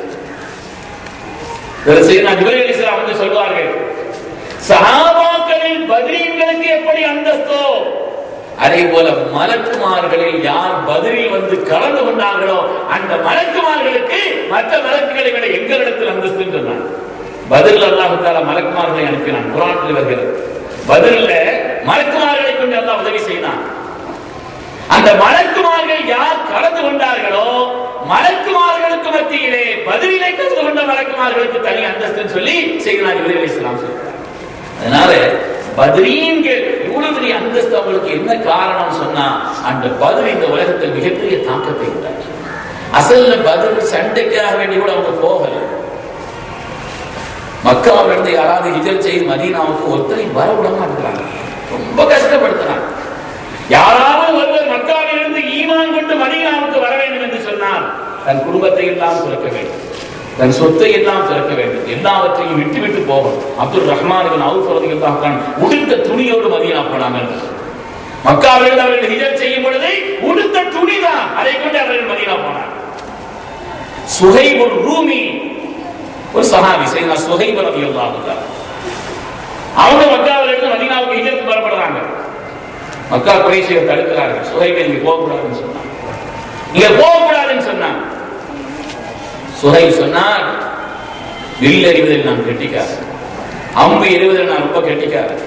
சையதுனா ஜிப்ரீல் அலைஹிஸ்ஸலாம் வந்து சொல்வார்கள், சஹாபாக்களில் பத்ரீன்களுக்கு எப்படி அந்தஸ்தோ அதே போல மலக்குமார்களில் யார் பத்ரில் வந்து கலந்து கொண்டார்களோ அந்த மலக்குமார்களுக்கு மற்ற மலக்குகளை விட எங்களிடத்தில் அந்தஸ்து சொன்னார். பத்ரில் அல்லாஹ் தஆலா மலக்குமார்களை அனுப்பினான். குர்ஆனில் வருகிறது, பத்ரில் மலக்குமார்களை கொண்டு அல்லாஹ் உதவி செய்தான். அந்த மலக்குமார்கள் யார் கலந்து கொண்டார்களோ மலக்குமார்களுக்கு மத்தியிலே பத்ரிலே கலந்து கொண்ட மலக்குமார்களுக்கு தனி அந்தஸ்து சொல்லி சையதுனா ஜிப்ரீல் அலைஹிஸ்ஸலாம் சொல்றார். அதனால பத்ரீன்கள் இவ்வளவு பெரிய அந்தஸ்து அவங்களுக்கு என்ன காரணம் சொன்னா, அந்த பத்ர் இந்த உலகத்தில் மிகப்பெரிய தாக்கத்தை உண்டாச்சு. அசல்ல பத்ர் சண்டைக்காக வேண்டி கூட அவங்க போகல. மக்காவில இருந்து யாராவது ஹிஜ்ரத் செய்து மதீனாவுக்கு ஒருத்தரை வரவிடாம இருக்கிறாங்க, ரொம்ப கஷ்டப்படுத்துறாங்க. யாராவது ஒருவர் மக்காவில் இருந்து ஈமான் கொண்டு மதீனாவுக்கு வர வேண்டும் என்று சொன்னால் தன் குடும்பத்தை எல்லாம் துறக்க வேண்டும், தன் சொத்தை எல்லாம் திறக்க வேண்டும், எல்லாவற்றையும் விட்டு விட்டு போகணும். அப்துல் ரஹ்மான் இப்னு அவுஃப் ரலியல்லாஹு அன்ஹு உடுத்த துணியோடு மதீனா போனாங்க. மக்காவில் அவர்கள் ஹிஜ்ரத் செய்யும் பொழுது உடுத்த துணிதான், அதை கொண்டு அவர்கள் மதீனா போனாங்க. சுஹைப் ரூமி ஒரு சஹாபி, சையதுனா சுஹைப் ரலியல்லாஹு அன்ஹு, அவங்க மக்காவில் இருந்து மதீனாவுக்கு ஹிஜ்ரத் புறப்படுறாங்க. மக்கா குறைஷியர் தடுக்கிறார்கள், சுஹைபை நீங்க போகக்கூடாதுன்னு சொன்னாங்க. நீங்க போகக்கூடாதுன்னு சொன்னாங்க. சுஹைப் சொன்னார், வில் எறிவதில் நான் கெட்டிக்காரன், அம்பு எறிவதில் நான் ரொம்ப கெட்டிக்காரன்,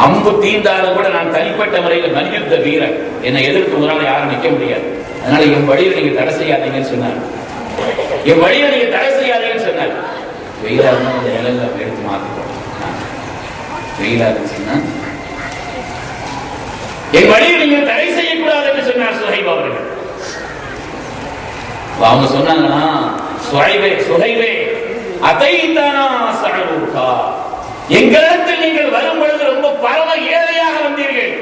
அம்பு தீந்தாலும் கூட நான் தனிப்பட்ட முறையில் மல்யுத்த வீரன், என்னை எதிர்த்து உங்களால யாரும் நிற்க முடியாது, அதனால என் வழியில் நீங்க தடை செய்யாதீங்கன்னு சொன்னார். என் வழியில் நீங்க தடை செய்யாதீங்கன்னு சொன்னார். வெயிலா இருந்தா அந்த நிழல்ல எடுத்து மாத்திக்கணும், வெயிலா இருந்துச்சுன்னா என் வழியில் நீங்க தடை செய்யக்கூடாது என்று சொன்னார் சுஹைப் அவர்கள். அவங்க சொன்னாங்கன்னா, சுஹைபே அதைதானா சஅலுகா, எங்களிடத்தில் நீங்கள் வரும் பொழுது ரொம்ப பரம ஏழையாக வந்தீர்கள்.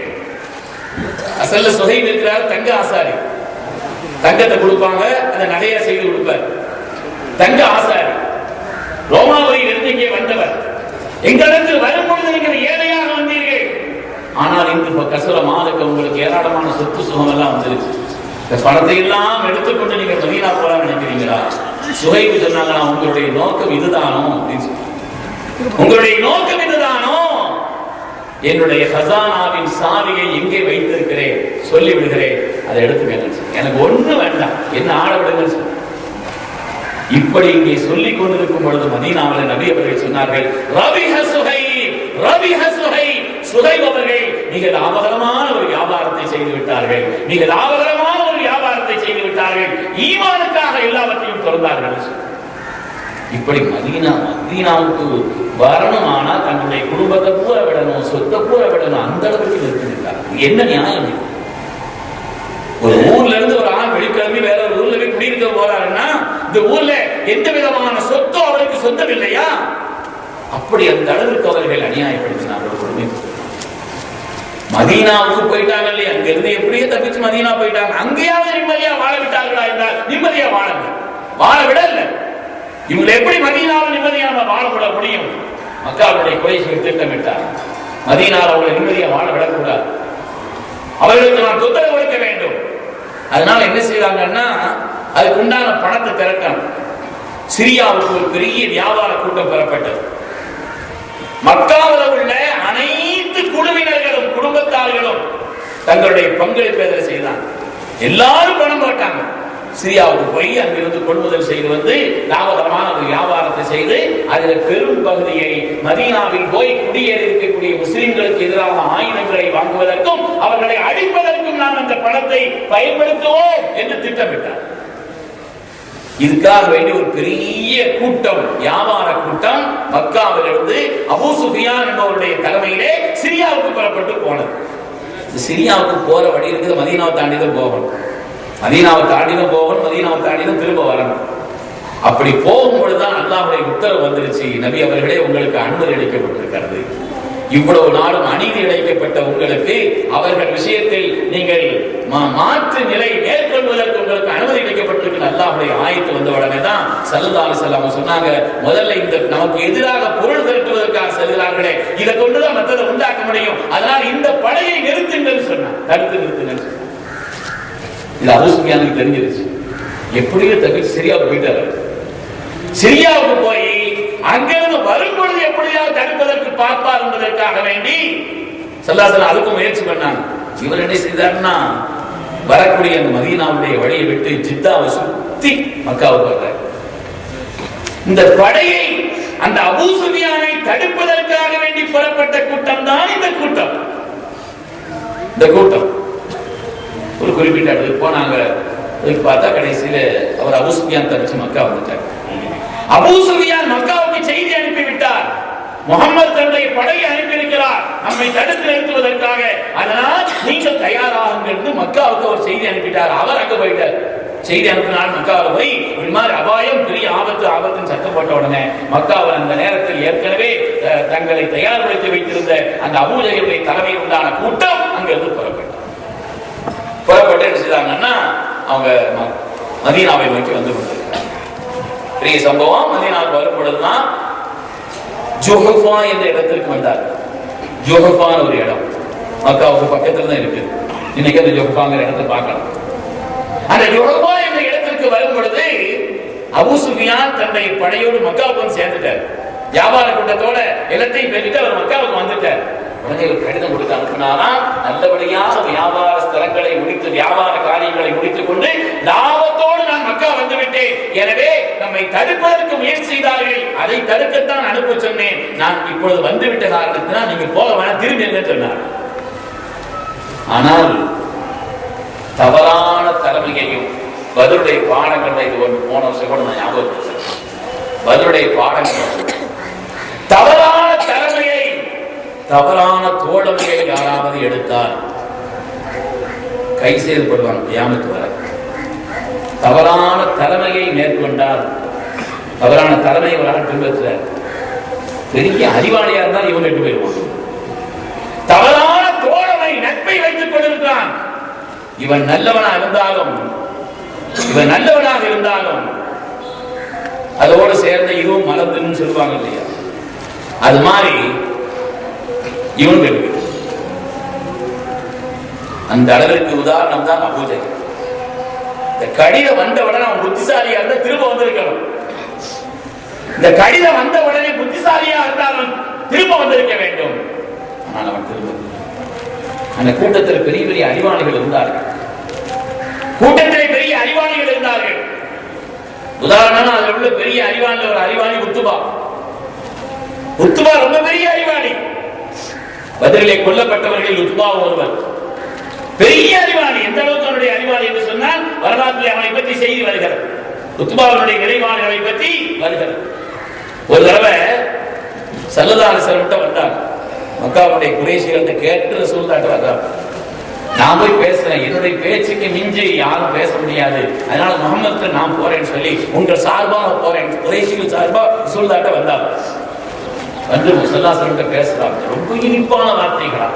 அசல்ல சுஹைப் இருக்கிறார், தங்க ஆசாரி, தங்கத்தை கொடுப்பாங்க, அதை நகையா செய்து கொடுப்பார். தங்க ஆசாரி, ரோமாபுரியில் இருந்து இங்கே வந்தவர். எங்களிடத்தில் வரும் பொழுது நீங்கள் ஏழையாக வந்தீர்கள், ஆனால் இன்று கசுர மாலுக்கு உங்களுக்கு ஏராளமான சொத்து சுகம் எல்லாம் வந்துருச்சு, இந்த பணத்தை எல்லாம் எடுத்துக்கொண்டு நீங்க மதீனா போலாம் நினைக்கிறீங்களா? சுஹைப் சொன்னாங்களா, உங்களுடைய நோக்கம் இதுதானோ? உங்களுடைய நோக்கம் இதுதானோ? என்னுடைய ஹசானாவின் சாவியை எங்கே வைத்திருக்கிறேன் சொல்லி விடுகிறேன், அதை எடுத்துக்கங்க, எனக்கு ஒண்ணு வேண்டாம், என்ன ஆட விடுங்க. இப்படி இங்கே சொல்லிக் கொண்டிருக்கும் பொழுது மதீனாவில் நபி அவர்கள் சொன்னார்கள், ரபிஹ சுஹைப், ரபிஹ சுஹைப், சுஹைப் அவர்கள் மிக லாபகரமான ஒரு வியாபாரத்தை செய்து விட்டார்கள், மிக லாபகரமான ஒரு வியாபாரத்தை செய்து விட்டார்கள், ஈமானுக்காக எல்லாவற்றையும் திறந்தார்கள். இப்படி மதீனாவுக்கு வரணுமானா தன்னுடைய குடும்பத்தை பூரா விடணும், சொத்தை பூரா விடணும், அந்த அளவுக்கு நிறுத்திவிட்டார். என்ன நியாயம்? ஒரு ஊர்ல இருந்து ஒரு ஆள் வெளிக்கிழமை வேற ஒரு ஊர்ல போய் குடியிருக்க போறாருன்னா இந்த ஊர்ல எந்த விதமான சொத்தோ அவருக்கு சொந்தம் இல்லையா? அப்படி அந்த அளவிற்கு அவர்கள் அநியாயப்படுத்தினார்கள். கொடுமை. மதீனாவுக்கு போயிட்டாங்க இல்லையா, அங்க இருந்து எப்படியே தப்பிச்சு மதீனா போயிட்டாங்க. அங்கேயாவது நிம்மதியா வாழ விட்டார்களா என்றால் நிம்மதியா வாழ விடல. இவங்க எப்படி மதீனாவில் நிம்மதியாக வாழ விட முடியும்? மக்காவுடைய குறைஷிகள் திட்டமிட்டார், மதீனாவில் அவங்களை நிம்மதியா வாழ விடக்கூடாது, அவர்களுக்கு நாம் தொந்தரவு கொடுக்க வேண்டும். அதனால என்ன செய்யறாங்கன்னா அதுக்கு உண்டான பணத்தை திரட்டணும். சிரியாவுக்கு ஒரு பெரிய வியாபார கூட்டம் பெறப்பட்டது. மக்காவில் உள்ள அனைத்து குழுவினர்களும் குடும்பத்தார்களும் தங்களுடைய பங்களிப்பை செய்தாங்க. எல்லாரும் பணம் போட்டாங்க. சிரியாவுக்கு போய் அங்கிருந்து கொள்முதல் செய்து வந்து லாபகரமான ஒரு வியாபாரத்தை செய்து அதில் பெரும் பகுதியை மதீனாவில் போய் குடியேறி இருக்கக்கூடிய முஸ்லிம்களுக்கு எதிராக ஆயுதங்களை வாங்குவதற்கும் அவர்களை அழிப்பதற்கும் நாம் அந்த பணத்தை பயன்படுத்துவோம் என்று திட்டமிட்டார். இதுக்காக வேண்டி ஒரு பெரிய கூட்டம், வியாபார கூட்டம் மக்காவிலிருந்து அபூ சுஃபியான் என்பவருடைய தலைமையிலே சிரியாவுக்கு புறப்பட்டு போனது. சிரியாவுக்கு போற வழி இருக்குது, மதீனாவை தாண்டி தான் போகணும். மதீனாவை தாண்டி தான் திரும்ப வரணும். அப்படி போகும்பொழுதுதான் அல்லாஹ்வுடைய உத்தரவு வந்துருச்சு, நபி அவர்களே உங்களுக்கு அனுமதி அளிக்கப்பட்டிருக்கிறது. இவ்வளவு நாளும் அநீதி இழைக்கப்பட்ட உங்களுக்கு அவர்கள் விஷயத்தில் நீங்கள் மாற்று நிலை மேற்கொள்வதற்கு உங்களுக்கு அனுமதி அளிக்கப்பட்டிருக்கு. அல்லாஹ்வுடைய ஆயத்து வந்த உடனே தான் ஸல்லல்லாஹு அலைஹி வஸல்லம் சொன்னாங்க, முதல்ல இந்த நமக்கு எதிராக பொருள் திரட்டுவதற்காக செல்கிறார்களே, இதை கொண்டுதான் மற்றதை உண்டாக்க முடியும், அதனால் இந்த படையை நிறுத்துங்கள் சொன்னாங்க. தடுத்து நிறுத்துங்கள். இது அபூ சுஃபியானுக்கு தெரிஞ்சிருச்சு. எப்படியோ தப்பிச்சு சிரியாவுக்கு போயிட்டாரு. சிரியாவுக்கு போய் அங்கிருந்து வரும்பொழுது எப்படியாவது தடுப்பதற்கு பார்ப்பார் என்பதற்காக வேண்டி ஸல்லல்லாஹு அதுக்கும் முயற்சி பண்ணாங்க. இவர் என்ன செய்தார்னா வரக்கூடிய அந்த மதீனாவுடைய வழியை விட்டு ஜித்தாவை சுத்தி மக்காவுக்கு வர்றார். இந்த படையை அந்த அபூ சுஃபியானை தடுப்பதற்காக வேண்டி புறப்பட்ட கூட்டம் தான் இந்த கூட்டம். இந்த கூட்டம் ஒரு குறிப்பிட்ட இடத்துக்கு போனாங்க. பார்த்தா கடைசியில அவர் அபூ சுஃபியான் தப்பிச்சு மக்கா வந்துட்டார். அபூ சுஃபியான் மக்காவுக்கு செய்தி அனுப்பிவிட்டார், முகமது தன்னுடைய படையை அனுப்பியிருக்கிறார் நம்மை தடுத்து நிறுத்துவதற்காக, அதனால் நீங்கள் தயாராகுங்கள் மக்காவுக்கு அவர் செய்தி அனுப்பிட்டார். அவர் அங்க போயிட்டார். செய்தி அனுப்பினால் மக்காவில் போய் ஒரு மாதிரி அபாயம், பெரிய ஆபத்துன்னு சத்தம் போட்ட உடனே மக்காவில் அந்த நேரத்தில் ஏற்கனவே தங்களை தயார்படுத்தி வைத்திருந்த அந்த அபூ ஜஹலுடைய தலைமையில் உண்டான கூட்டம் அங்கிருந்து புறப்பட்டு என்ன செய்தாங்கன்னா அவங்க மதீனாவை நோக்கி வந்து கொண்டிருக்கிறார். பெரிய சம்பவம். மதீனாவுக்கு வரும்பொழுதுதான் ஜுஹஃபா என்ற இடத்திற்கு வந்தார். ஜுஹஃபான ஒரு இடம் மக்காவுக்கு பக்கத்துல தான் இருக்கு. இன்னைக்கு அந்த ஜுஹஃபாங்கிற இடத்தை பார்க்கலாம். அந்த ஜுஹஃபா என்ற இடத்திற்கு வரும் பொழுது அபூ சுஃபியான் தன்னுடைய படையோடு மக்காவுக்கு வந்து சேர்ந்துட்டார். வியாபார கூட்டத்தோட எல்லாத்தையும் பெற்றுட்டு அவர் மக்காவுக்கு வந்துட்டார். உடனே ஒரு கடிதம் கொடுத்து அனுப்பினாராம், நல்லபடியாக வியாபார ஸ்தலங்களை முடித்து வியாபார காரியங்களை முடித்துக் கொண்டு லாபத்தோடு நான் மக்கா வந்து விட்டேன். எனவே நம்மை தடுப்பதற்கு முயற்சி செய்தார்கள், அதை தடுக்கத்தான் அனுப்ப சொன்னேன். நான் இப்பொழுது வந்துவிட்ட காரணத்தினால் நீங்க போக வேணாம், திரும்பி சொன்னார். ஆனால் தவறான தலைமையையும் பத்ருடைய பாடங்களை இது ஒன்று போன வருஷம் கூட நான் ஞாபகப்படுத்துறேன். பத்ருடைய பாடங்கள் தவறான தலைமையை, தவறான தோழமையை யாராவது எடுத்தால் கை செய்யப்படுவாங்க கியாமத் வரை. தவறான தலைமையை மேற்கொண்டால், தவறான தலைமை வரால் பின்பற்ற பெரிய அறிவாளியா இருந்தால் இவங்க எட்டு போயிருவாங்க. தவறான தோழமை நட்பை வைத்துக் கொண்டிருக்கிறான். இவன் நல்லவனாக இருந்தாலும் அதோடு சேர்ந்த இதுவும் மலர்ந்துன்னு சொல்லுவாங்க இல்லையா, அது மாதிரி இவன் அந்த அளவிற்கு உதாரணம் தான் அபூ ஜஹல். இந்த கடிதம் வந்த உடனே அவன் புத்திசாலியா இருந்தா திரும்ப வந்திருக்கணும். இந்த கடிதம் வந்த உடனே புத்திசாலியா இருந்தாலும் திரும்ப வந்திருக்க வேண்டும். ஆனால் அவன் திரும்ப, அந்த கூட்டத்தில் பெரிய பெரிய அறிவாளிகள் இருந்தார்கள். உதாரணமா அதில் உள்ள பெரிய அறிவாளி ஒரு அறிவாளி உத்துபா ரொம்ப பெரிய அறிவாளி. பதிலே கொல்லப்பட்டவர்கள் உத்துபா ஒருவர் பெரிய அறிவாளி. எந்த அளவுக்கு அவனுடைய அறிவாளி என்று சொன்னால் வரலாற்றில் அவனை பற்றி செய்தி வருகிறது. உத்துபாவுடைய நிலைவாணிகளை பற்றி வருகிறது. ஒரு தடவை ஸல்லல்லாஹு அலைஹி வஸல்லம் வந்தார். மக்காவுடைய குறைஷிகள்கிட்ட கேட்டு ரசூலுல்லாஹி வர்றார். நான் போய் பேசுறேன், என்னுடைய பேச்சுக்கு மிஞ்சி யாரும் பேச முடியாது, அதனால முகமது நான் போறேன்னு சொல்லி உங்கள் சார்பாக போறேன், குறைஷிகள் சார்பா ரசூலுல்லாஹ்ட்ட வந்தார். வந்து ஸல்லல்லாஹு பேசுறாங்க. ரொம்ப இனிப்பான வார்த்தைகளா,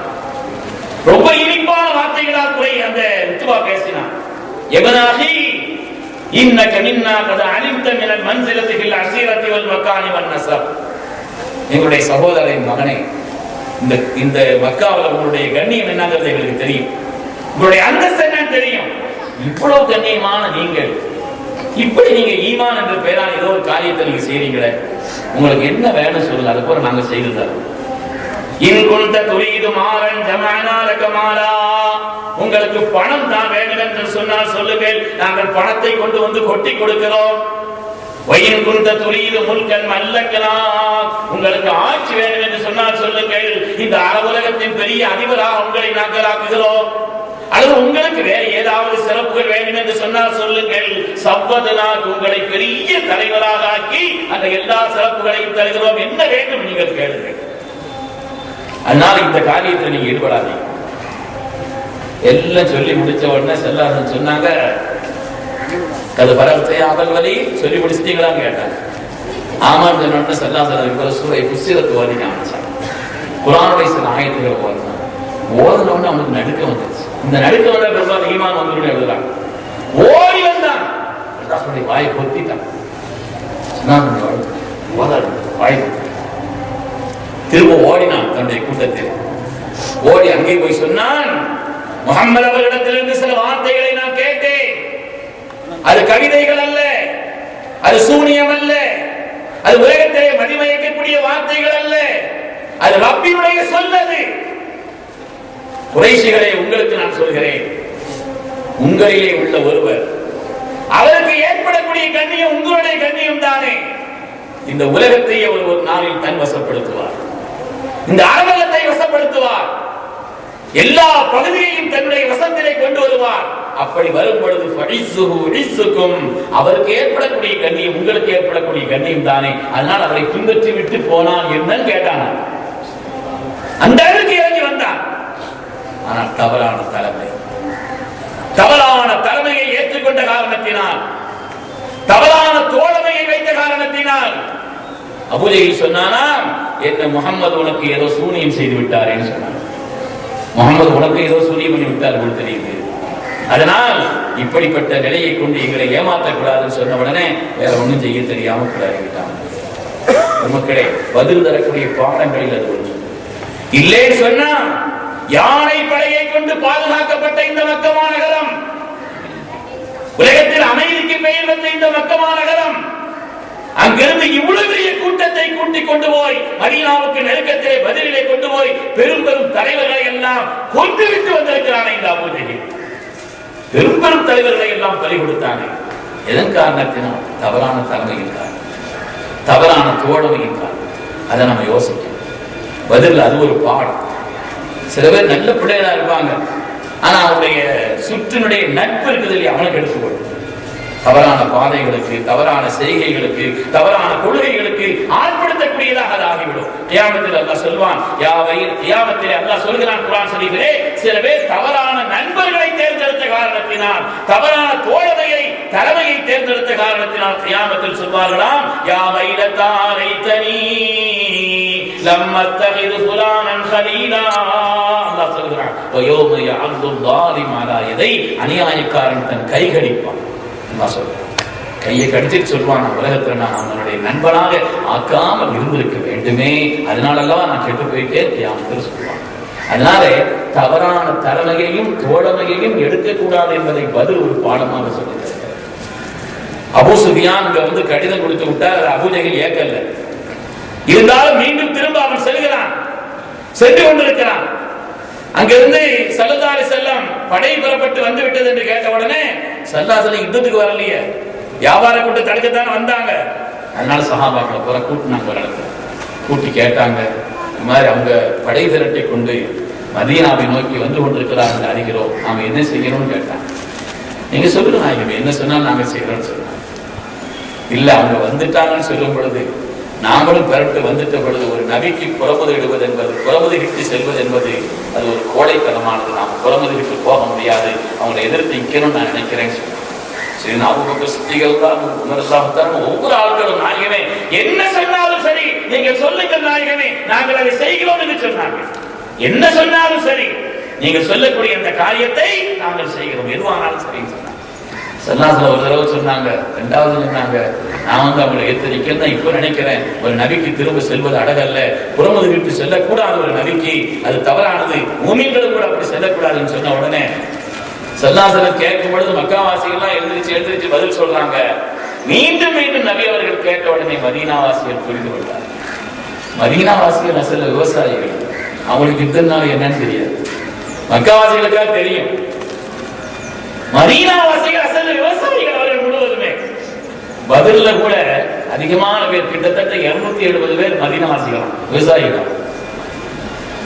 ரொம்ப இனிப்பான வார்த்தைகளா அந்த உத்பா பேசினான். இப்னாஹி இன்னக மின்னா கத அலிம்த மினல் மன்சிலதி ஃபில் அஸீரத்தி வல் மகானி வன் நஸப். எங்களுடைய சகோதரரின் மகனே, இந்த மக்காவில் உங்களுடைய கண்ணியம் என்னங்கிறது எங்களுக்கு தெரியும், உங்களுடைய அந்தஸ்து என்னன்னு தெரியும். இவ்வளவு கண்ணியமான நீங்கள் இப்படி நீங்க ஈமான் என்ற பெயரால் ஏதோ ஒரு காரியத்தை நீங்க செய்றீங்களே, உங்களுக்கு என்ன வேணும் சொல்லுங்க, அது போல நாங்க செய்து தரோம். இன் குன்த துரீது மாலன் ஜமஅனா லக மாலா. உங்களுக்கு பணம் தான் வேண்டும் என்று சொன்னால் சொல்லுங்கள், நாங்கள் பணத்தை கொண்டு வந்து கொட்டி கொடுக்கிறோம். வயின் குன்த துரீது முல்கன் மல்லக்கனா. உங்களுக்கு ஆட்சி வேண்டும் என்று சொன்னால் சொல்லுங்கள், இந்த அரபுலகத்தின் பெரிய அதிபராக உங்களை நாங்கள் ஆக்குகிறோம். அல்லது உங்களுக்கு வேற ஏதாவது சிறப்புகள் வேண்டும் என்று சொன்னால் சொல்லுங்கள், சவ்வதனாக உங்களை பெரிய தலைவராக ஆக்கி அந்த எல்லா சிறப்புகளையும் தருகிறோம். என்ன வேண்டும் நீங்கள் கேளுங்கள். அதனால இந்த காரியத்தில் நீங்க ஈடுபடாதீங்க. எல்லாம் சொல்லி முடிச்ச உடனே செல்லாதன்னு சொன்னாங்க, அது பரவத்தையா அவல் வலி சொல்லி முடிச்சிட்டீங்களான்னு கேட்டாங்க. ஆமான்னு சொன்ன உடனே செல்லாத சூரை புஸ்தகத்தை ஓதி ஆரம்பிச்சாங்க. குர்ஆனுடைய சில ஆயத்துக்களை ஓதினாங்க. ஓதுன உடனே அவனுக்கு நடுக்க வந்துச்சு. இந்த நடுக்க வந்த பெரும்பாலும் ஈமான் வந்து எழுதுறாங்க. ஓடி வந்தான், வாயை பொத்திட்டான். வாய் திரும்ப ஓடினான் தன்னுடைய கூட்டத்தில். ஓடி அங்கே போய் சொன்னான், முஹம்மது அவர்களிடத்திலிருந்து சில வார்த்தைகளை நான் கேட்டேன். அது கவிதைகள் அல்ல, அது சூனியம் அல்ல, அது உலகத்திலே மதிமயக்கக்கூடிய வார்த்தைகள் அல்ல, அது ரப்பினுடைய சொல்லது. குறைஷிகளே, உங்களுக்கு நான் சொல்கிறேன், உங்களிலே உள்ள ஒருவர், அவருக்கு ஏற்படக்கூடிய கண்ணியம் உங்களுடைய கண்ணியம் தானே. இந்த உலகத்தையே ஒரு நாளில் தன் வசப்படுத்துவார், இந்த அரங்கத்தை வசப்படுத்துவார், எல்லா பகுதியையும் தன்னுடைய வசத்திலே கொண்டு வருவார். அப்படி வரும் பொழுது அவருக்கு ஏற்படக்கூடிய கண்ணியம் உங்களுக்கு ஏற்படக்கூடிய கண்ணியம் தானே. அதனால் அவரை பின்பற்றி விட்டு போனான் என்னன்னு கேட்டான். அந்த அளவுக்கு இறங்கி வந்தான். ஆனால் தவறான தலைமையை ஏற்றுக்கொண்ட காரணத்தினால், தவறான தோழமையை வைத்த காரணத்தினால் அபூஜஹல் சொன்னானா, என்ன முஹம்மது உனக்கு ஏதோ சூனியம் செய்து விட்டாரேன்னு சொன்னான். முஹம்மது உனக்கு ஏதோ சூனியம் பண்ணி விட்டார் தெரியுது, அதனால் இப்படிப்பட்ட நிலையை கொண்டு எங்களை ஏமாற்றக்கூடாதுன்னு சொன்ன உடனே வேற ஒன்றும் செய்ய தெரியாம விட்டாங்க. மக்களே, பதில் தரக்கூடிய பாடங்களில் அது ஒன்று. இல்லைன்னு சொன்னா யானை படையை கொண்டு பாதுகாக்கப்பட்ட இந்த மக்கா நகரம், உலகத்தில் அமைதிக்கு பெயர் வந்த இந்த மக்கா நகரம், அங்கிருந்து இவ்வளவு பெரிய கூட்டத்தை கூட்டிக் கொண்டு போய் மதீனாவுக்கு நெருக்கத்திலே பதிலிலே கொண்டு போய் பெரும் பெரும் தலைவர்களை எல்லாம் கொண்டு விட்டு வந்திருக்கிறானே இந்த அபூஜஹல். பெரும் பெரும் தலைவர்களை எல்லாம் பலி கொடுத்தானே. எதன் காரணத்தினால்? தவறான தலைமையின் காரணம், தவறான தோழமையின் காரணம். அதை நம்ம யோசிக்கணும். பதில் அது ஒரு பாடம். சில பேர் நல்ல பிள்ளைகளா இருப்பாங்க, ஆனா அவருடைய சுற்றினுடைய நட்பு இருக்குது இல்லையா, அவனுக்கு எடுத்துக்கொள்ளும். தவறான பாதைகளுக்கு, தவறான செய்கைகளுக்கு, தவறான கொள்கைகளுக்கு ஆட்படுத்தக்கூடியதாக அது ஆகிவிடும். கியாமத்தில் அல்லாஹ் சொல்வான், கியாமத்தில் அல்லாஹ் சொல்கிறான் குர்ஆன் ஷரீஃபிலே, சில பேர் தவறான நண்பர்களை தேர்ந்தெடுத்த காரணத்தினால், தவறான தோழமையை தலைமையை தேர்ந்தெடுத்த காரணத்தினால் கியாமத்தில் சொல்வார்களாம், யா வைலதா லைதனி லம் அத்தகிது ஃபுலானன் கலீலா. அல்லாஹ் சொல்கிறான், வயோம யஅதுல் ஸாலிம் அலா யதை. அநியாயக்காரன் தன் கை கடிப்பான். கையை கடிச்சிட்டு சொல்லுவான், உலகத்தில் நான் அவனுடைய நண்பனாக ஆக்காமல் இருந்திருக்க வேண்டுமே, அதனாலதான் நான் கெட்டு போயிட்டே கியாமத்தில் சொல்லுவான். அதனால தவறான தலைமையையும் தோழமையையும் எடுக்கக்கூடாது என்பதை பதில் ஒரு பாடமாக சொல்லுங்க. அபூ சுஃபியான் வந்து கடிதம் கொடுத்து விட்டார், அபூஜஹல் ஏற்கல்ல. இருந்தாலும் மீண்டும் திரும்ப அவன் செல்கிறான், சென்று கொண்டிருக்கிறான். அங்கிருந்து ஸல்லல்லாஹு அலைஹி வஸல்லம் படை புறப்பட்டு வந்து விட்டது என்று கேட்ட உடனே ஸல்லல்லாஹு அலைஹி யுத்தத்துக்கு வரலையே, வியாபார கூட்ட தடுக்கத்தான் வந்தாங்க. அதனால சஹாபாக்களை புற கூட்டினாங்க, ஒரு இடத்துல கூட்டி கேட்டாங்க, இந்த மாதிரி அவங்க படை திரட்டை கொண்டு மதீனாவை நோக்கி வந்து கொண்டிருக்கிறார்கள் அறிகிறோம், நாம என்ன செய்யணும்னு கேட்டாங்க. நீங்க சொல்லுங்க நாயகமே, என்ன சொன்னாலும் நாங்க செய்யறோம்னு சொன்னாங்க. இல்ல அவங்க வந்துட்டாங்கன்னு சொல்லும் பொழுது நாமளும் பிறட்டு வந்துட்ட பொழுது ஒரு நபிக்கு புறமுதுகிடுவது என்பது, புறமுதுகிட்டு செல்வது என்பது அது ஒரு கோழைத்தனமானது. நாம் புறமுதுகிட்டு போக முடியாது, அவங்களை எதிர்த்து நிற்கணும்னு நான் நினைக்கிறேன். சரி, ஒவ்வொரு ஆட்களும் நாயகமே என்ன சொன்னாலும் சரி நீங்க சொல்லுங்கள் நாயகமே, நாங்கள் அதை செய்கிறோம் என்று சொன்னாங்க. என்ன சொன்னாலும் சரி நீங்க சொல்லக்கூடிய அந்த காரியத்தை நாங்கள் செய்கிறோம், எதுவானாலும் சரின்னு சொன்னாங்க. சல்லாஹ் ஒரு தடவை சொன்னாங்க, ரெண்டாவது சொன்னாங்க, நான் அவங்களை எத்தரிக்கன்னு தான் இப்ப நினைக்கிறேன். ஒரு நபிக்கு திரும்ப செல்வது அழகல்ல, புறமுதுகிட்டு செல்லக்கூடாது, ஒரு நபிக்கு அது தவறானது, மூமின்களும் கூட அப்படி செல்லக்கூடாதுன்னு சொன்ன உடனே சல்லாஹ் கேட்கும் பொழுது மக்காவாசிகள்லாம் எழுந்திரிச்சு பதில் சொல்றாங்க. மீண்டும் மீண்டும் நபி அவர்கள் கேட்ட உடனே மதீனாவாசிகள் புரிந்து கொண்டார். மதீனாவாசிகள் அசல்ல விவசாயிகள், அவங்களுக்கு யுத்தம்னால என்னன்னு தெரியாது, மக்காவாசிகளுக்காக தெரியும். மதீனாவாசிகள் அசல்ல விவசாயிகள் அவர்கள் முழுவதுமே. பதில்ல கூட அதிகமான பேர், கிட்டத்தட்ட 270 பேர் மதீனாவாசிகள் விவசாயிகள்.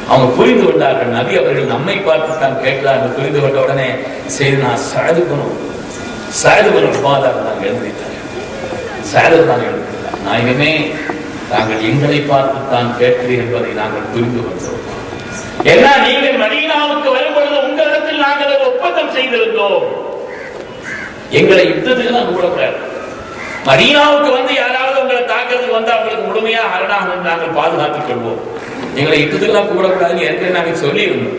அவங்க புரிந்து கொண்டார்கள், நபி அவர்கள் நம்மை பார்த்து தான் கேட்கிறார்கள். புரிந்து கொண்ட உடனே சரி, நான் சாதுபனும் நாங்கள் எழுந்திருத்தாங்க. சாதர் நாங்கள் எழுந்திருத்தாங்க, நாயகமே தாங்கள் எங்களை பார்த்து தான் கேட்கிறீர்கள் என்பதை நாங்கள் புரிந்து கொண்டோம். ஏன்னா நீங்கள் மதீனாவுக்கு வரும்பொழுது உங்களிடத்தில் நாங்கள் ஒரு ஒப்பந்தம் செய்திருந்தோம், எங்களை யுத்தத்துக்கு நாங்கள் கூடக்கூடாது. மதீனாவுக்கு வந்து யாராவது உங்களை தாக்கிறதுக்கு வந்து அவங்களுக்கு முழுமையா அரணாக நாங்கள் பாதுகாத்துக் கொள்வோம், எங்களை யுத்தத்துக்கெல்லாம் கூடக்கூடாதுன்னு ஏற்கனவே நாங்கள் சொல்லி இருந்தோம்.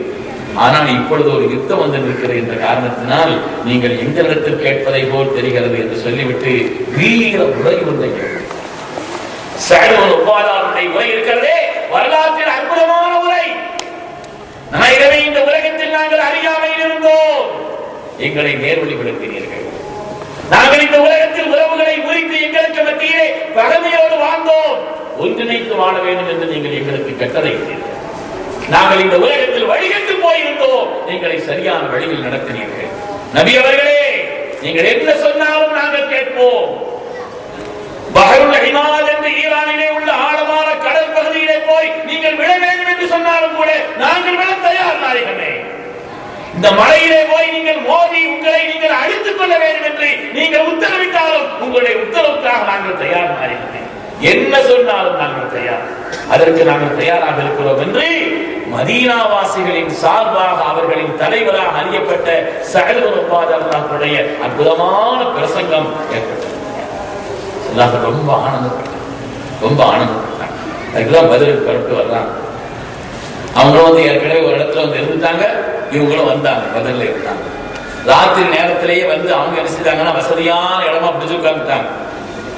ஆனால் இப்பொழுது ஒரு யுத்தம் வந்து இருக்கிறது என்ற காரணத்தினால் நீங்கள் எங்களிடத்தில் கேட்பதை போல் தெரிகிறது என்று சொல்லிவிட்டு வீர உரை ஒன்றை உரை இருக்கிறதே, வரலாற்றில் அற்புதமான உரை. நாயகமே, இந்த உலகத்தில் நாங்கள் அறியாமையில் இருந்தோம், எங்களை நேர்வழிப்படுத்தினீர்கள். நாங்கள் இந்த உலகத்தில் உறவுகளை முறித்து எங்களுக்கு மத்தியிலே பகமையோடு வாழ்ந்தோம், ஒன்றிணைத்து வாழ வேண்டும் என்று நீங்கள் எங்களுக்கு கட்டளையிட்டீர்கள். நாங்கள் இந்த உலகத்தில் வழிகட்டு போயிருந்தோம், எங்களை சரியான வழியில் நடத்தினீர்கள். நபி அவர்களே, நீங்கள் என்ன சொன்னாலும் நாங்கள் கேட்போம். பஹருல் ஹிமாத் என்று ஈரானிலே உள்ள ஆழமான கடல் பகுதியிலே போய் நீங்கள் விழ வேண்டும் என்று சொன்னாலும் கூட நாங்கள் விழ தயார் நாயகமே. இந்த மலையிலே போய் நீங்கள் மோதி உங்களை நீங்கள் அழித்துக் கொள்ள வேண்டும் என்று நீங்கள் உத்தரவிட்டாலும் உங்களுடைய உத்தரவுக்காக நாங்கள் தயார் நாயகமே. என்ன சொன்னாலும் நாங்கள் தயார், அதற்கு நாங்கள் தயாராக இருக்கிறோம் என்று மதீனாவாசிகளின் சார்பாக அவர்களின் தலைவராக அறியப்பட்ட சஅத் இப்னு உபாதஹ்வுடைய அற்புதமான பிரசங்கம் ஏற்பட்டது. ரொம்ப ஆனந்தப்பட்டாங்க. அதுக்குதான் பதிலுக்கு பரப்பிட்டு வர்றாங்க. அவங்களும் வந்து ஏற்கனவே ஒரு இடத்துல வந்து இருந்துட்டாங்க, இவங்களும் வந்தாங்க, பதில இருந்தாங்க. ராத்திரி நேரத்திலேயே வந்து அவங்க என்ன செய்தாங்கன்னா வசதியான இடமா பிடிச்சு உட்கார்ந்துட்டாங்க.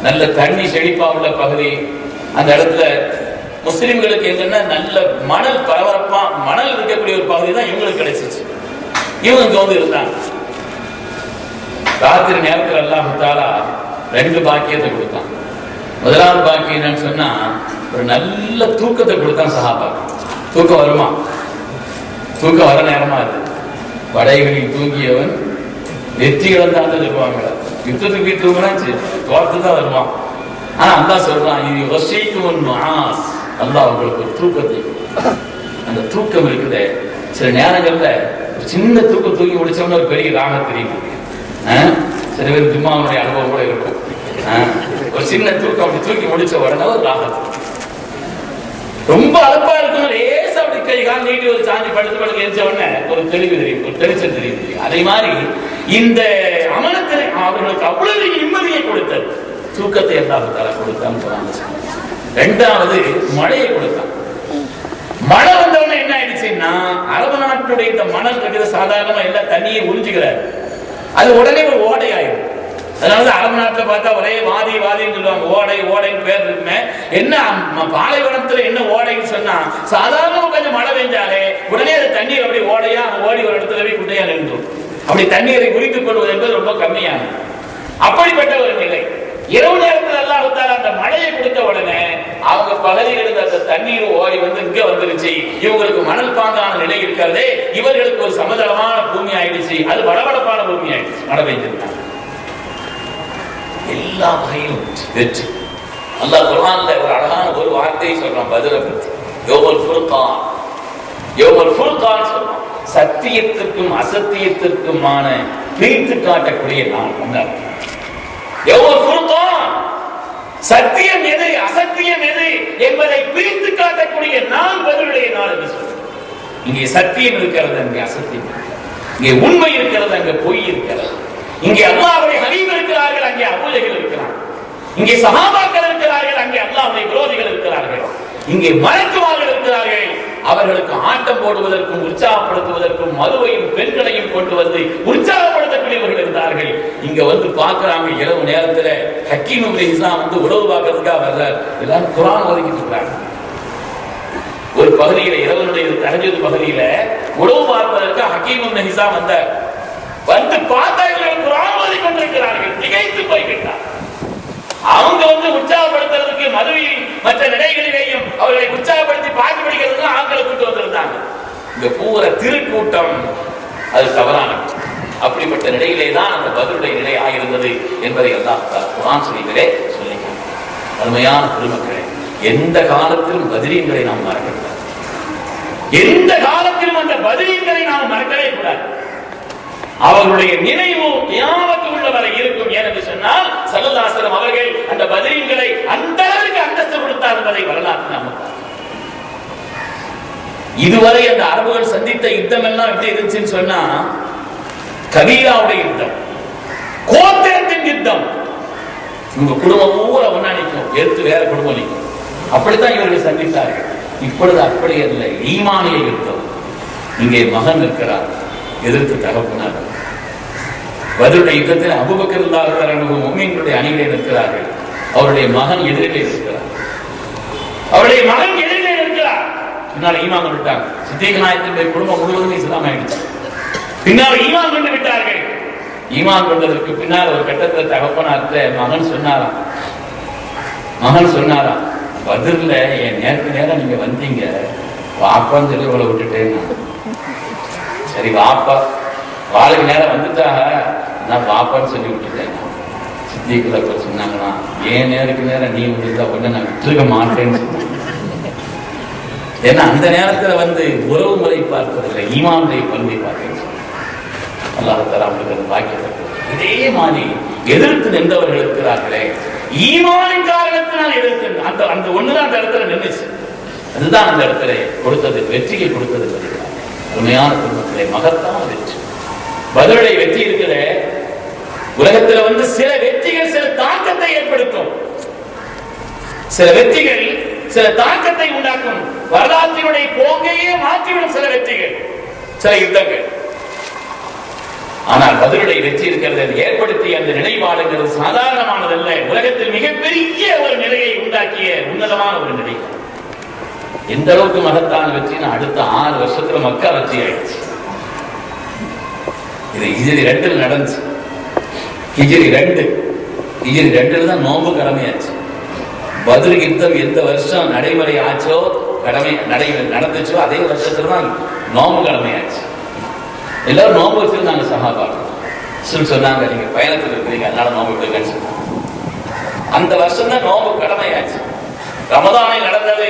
நல்ல தண்ணி செழிப்பா உள்ள பகுதி. அந்த இடத்துல முஸ்லிம்களுக்கு எங்கன்னா நல்ல மணல் பரபரப்பா மணல் இருக்கக்கூடிய ஒரு பகுதி தான் இவங்களுக்கு கிடைச்சிச்சு. இவங்க இங்க வந்து இருந்தாங்க. ராத்திரி நேரத்தில் அல்லாஹ் தஆலா 2 பாக்கியத்தை கொடுத்தான். முதலாவது பாக்கியம் என்னன்னு சொன்னா, ஒரு நல்ல தூக்கத்தை கொடுத்தான் சஹாபாக்கு. தூக்கம் வருமா? தூக்கம் வர நேரமா அது. படைகளில் தூங்கியவன் வெற்றி இழந்தான் சொல்லுவாங்க. யுத்தத்துக்கு தூங்கினாச்சு தோர்த்து தான் வருவான். ஆனா அல்லாஹ் சொல்றான், இது வசீத்துன் முஆஸ், அல்லாஹ் உங்களுக்கு ஒரு தூக்கத்தை. அந்த தூக்கம் இருக்குது, சில நேரங்கள்ல சின்ன தூக்கம் தூக்கி முடிச்சோம்னா ஒரு பெரிய ராகம் தெரியும். சில பேர் ஜும்மாவுடைய அனுபவம் கூட இருக்கும். ஒரு சின்ன தூக்கம் அப்படி தூக்கி முடிச்ச உடனே ஒரு ராகம் ரொம்ப அழப்பா இருக்கும். லேசா அப்படி கை கால் நீட்டி ஒரு சாஞ்சி படுத்து படுக்க எரிச்ச உடனே ஒரு தெளிவு தெரியும், ஒரு தெளிச்சல் தெரியும். அதே மாதிரி இந்த அமலத்தை அவர்களுக்கு அவ்வளவு நிம்மதியை கொடுத்தது. தூக்கத்தை அல்லாஹ் தஆலா கொடுத்தான் சொல்றாங்க. 2வது மழையை கொடுத்தான். மழை வந்தவொடனே என்ன ஆயிடுச்சுன்னா, அரபு நாட்டுடைய இந்த மணல் இருக்கிற சாதாரணமா எல்லா தண்ணியை உறிஞ்சுகிறார், அது உடனே ஒரு ஓடை ஆயிடும். அதனாலதான் அரபு நாட்டுல பார்த்தா ஒரே வாதின்னு சொல்லுவாங்க. ஓடைன்னு பேர் இருக்குமே. என்ன பாலைவனத்துல என்ன ஓடைன்னு சொன்னா, சாதாரணமா கொஞ்சம் மழை பெஞ்சாலே உடனே அது தண்ணீர் அப்படி ஓடையா ஓடி ஒரு இடத்துல போய் குட்டையா நின்றும். அப்படி தண்ணீரை குடித்துக் கொள்வது என்பது ரொம்ப கம்மியானது. அப்படிப்பட்ட ஒரு நிலை. இரவு நேரத்தில் அல்லாஹ் தஆலா அந்த மழையை கொடுத்த உடனே அவங்க பகுதியில் இருந்த அந்த தண்ணீர் ஓடி வந்து இங்க வந்துருச்சு. இவங்களுக்கு மணல் பாங்கான நிலை இருக்கிறதே, இவர்களுக்கு ஒரு சமதளமான பூமி ஆயிடுச்சு. அது வளவளப்பான பூமி ஆயிடுச்சு. மழை பெய்ஞ்சிருக்காங்க. எல்லா வகையிலும் வெற்றி. அல்லாஹ் குர்ஆன்ல ஒரு அழகான ஒரு வார்த்தையை சொல்றான் பத்ரை பத்தி. யௌமுல் ஃபுர்கான், யௌமுல் ஃபுர்கான் சொல்றான். சத்தியத்திற்கும் அசத்தியத்திற்குமான பிரித்து காட்டக்கூடிய நாள். யௌமுல் ஃபுர்கான், சத்தியம் எது அசத்தியம் எது என்பதை பிரித்து காட்டக்கூடிய நாள் பதிலுடைய நாள் என்று சொல்றேன். இங்கே சத்தியம் இருக்கிறது, அங்கே அசத்தியம், இங்கே உண்மை இருக்கிறது, அங்கே பொய் இருக்கிறது. இங்கே அல்லாஹ்வுடைய ஹபீப் இருக்கிறார்கள், அங்கே அபூஜஹல் இருக்கிறார்கள். இங்கே சஹாபாக்கள் இருக்கிறார்கள், அங்கே அல்லாஹ்வுடைய விரோதிகள் இருக்கிறார்கள். இங்கே மலக்குமார்கள் இருக்கிறார்கள், அவர்களுக்கு ஆட்டம் போடுவதற்கும் உற்சாகப்படுத்துவதற்கும் மதுவையும் பெண்களையும் கொண்டு வந்து உற்சாகப்படுத்தக்கூடியவர்கள் இருந்தார்கள். இங்க வந்து பார்க்கிறாங்க, இரவு நேரத்துல ஹக்கீம் இப்னு ஹிஸாம் வந்து உணவு பார்க்கறதுக்காக வர்றார். எல்லாரும் குர்ஆன் ஓதிக்கிட்டு இருக்கிறாங்க. ஒரு பகுதியில இரவனுடைய தஹஜ்ஜுத் பகுதியில உணவு பார்ப்பதற்கு ஹக்கீம் இப்னு ஹிஸாம் வந்தார். வந்து பார்த்தா இவர்கள் குர்ஆன் ஓதிக் கொண்டிருக்கிறார்கள். திகைத்து போய்விட்டார். அவங்க வந்து உற்சாகப்படுத்துறதுக்கு மதுவையும் மற்ற நிலைகளிலேயும் அவர்களை உற்சாகப்படுத்தி பாட்டு படிக்கிறதுக்கு ஆட்களை கூட்டு வந்திருந்தாங்க. இந்த பூரா திருக்கூட்டம் அது தவறானது. அப்படிப்பட்ட நிலையிலே தான் அந்த பதிலுடைய நிலை ஆகியிருந்தது என்பதை எல்லாம் குர்ஆன் ஷரீஃபிலே சொல்லிக்கிறார். அருமையான பெருமக்களே, எந்த காலத்திலும் பத்ரீன்களை நாம் மறக்கக்கூடாது. எந்த காலத்திலும் அந்த பத்ரீன்களை நாம் மறக்கவே கூடாது. அவர்களுடைய நினைவு கியாமத் உள்ள வரை இருக்கும். ஏனென்று சொன்னால் ஸல்லல்லாஹு அலைஹி வஸல்லம் அவர்கள் அந்த பத்ரீன்களை அந்த அளவுக்கு அந்தஸ்து கொடுத்தார் என்பதை வரலாற்று நாம் இதுவரை அந்த அரபுகள் சந்தித்த யுத்தம் எல்லாம் எப்படி இருந்துச்சுன்னு சொன்னா, கபீராவுடைய யுத்தம், கோத்திரத்தின் யுத்தம். உங்க குடும்பம் பூரா ஒன்னா நிற்கும், எடுத்து வேற குடும்பம் நிற்கும். அப்படித்தான் இவர்கள் சந்தித்தார்கள். இப்பொழுது அப்படி அல்ல, ஈமானிய யுத்தம். இங்கே மகன் இருக்கிறார், எதிர்த்து தகப்பனார். பத்ருடைய யுத்தத்தில் அபூபக்கர் ரலியல்லாஹு அன்ஹு முஃமின்களுடைய அணியிலே நிற்கிறார்கள். அவருடைய மகன் எதிரிலே இருக்கிறார். அவருடைய மகன் எதிரிலே இருக்கிறார். பின்னால் ஈமான் கொண்டுட்டாங்க. சித்திக் நாயகத்தின் குடும்பம் முழுவதும் இஸ்லாம் ஆயிடுச்சு. பின்னால் ஈமான் கொண்டு விட்டார்கள். ஈமான் கொண்டதற்கு பின்னால் ஒரு கட்டத்தில் தகப்பனார்ட்ட மகன் சொன்னாராம், பத்ர்ல என் நேருக்கு நேரம் நீங்க வந்தீங்க, வாப்பான்னு சொல்லி உங்களை விட்டுட்டேன். சரி வாப்பா, வாளுக்கு நேரம் வந்துட்டாக, நான் வாப்பான்னு சொல்லி விட்டுட்டேன். சித்திக்குள்ள சொன்னாங்கன்னா, ஏன் நேருக்கு நேரம் நீ விட்டுருந்தா உடனே நான் விட்டுருக்க மாட்டேன்னு சொன்னேன். ஏன்னா அந்த நேரத்துல வந்து உறவு முறை பார்ப்பதில்லை, ஈமானுடைய பண்பை பார்க்க அல்லாஹ் தஆலா அவங்களுக்கு வாக்கியத்தை. இதே மாதிரி எதிர்த்து நின்றவர்கள் இருக்கிறார்களே, ஈமானின் காரணத்தினால் எதிர்த்து அந்த ஒண்ணுதான் அந்த இடத்துல நின்றுச்சு. அதுதான் அந்த இடத்துல கொடுத்தது, வெற்றியை கொடுத்தது. உண்மையான குடும்பத்திலே மகத்தான வெற்றி, பத்ருடைய வெற்றி இருக்கிற உலகத்துல வந்து சில வெற்றிகள் சில தாக்கத்தை ஏற்படுத்தும். சில வெற்றிகள் சில தாக்கத்தை உண்டாக்கும். வரலாற்றினுடைய போக்கையே மாற்றிவிடும் சில வெற்றிகள், சில யுத்தங்கள். ஆனால் பத்ருடைய வெற்றி இருக்கிறது, அது ஏற்படுத்திய அந்த நிலைப்பாடுங்கிறது சாதாரணமானதல்ல. உலகத்தில் மிகப்பெரிய ஒரு நிலையை உண்டாக்கிய உன்னதமான ஒரு நிலை. எந்த அளவுக்கு மகத்தான வெற்றினா, அடுத்த 6 வருஷத்துல மக்கா வெற்றி ஆயிடுச்சு. இது ஹிஜ்ரி 2 நடந்துச்சு. ஹிஜ்ரி 2 தான் நோன்பு கடமையாச்சு. பத்ர் யுத்தம் எந்த வருஷம் நடைமுறை ஆச்சோ, நடந்துச்சோ, அதே வருஷத்துல தான் நோன்பு கடமையாச்சு. எல்லாரும் நோன்பு வச்சிருந்தாங்க. சஹாபாக்கள் சொன்னாங்க, நீங்க பயணத்தில் இருக்கிறீங்க, அதனால நோன்பு விட்டுருக்கேன்னு சொன்னாங்க. அந்த வருஷம் தான் நோன்பு கடமையாச்சு. ரமதானில் நடந்தது,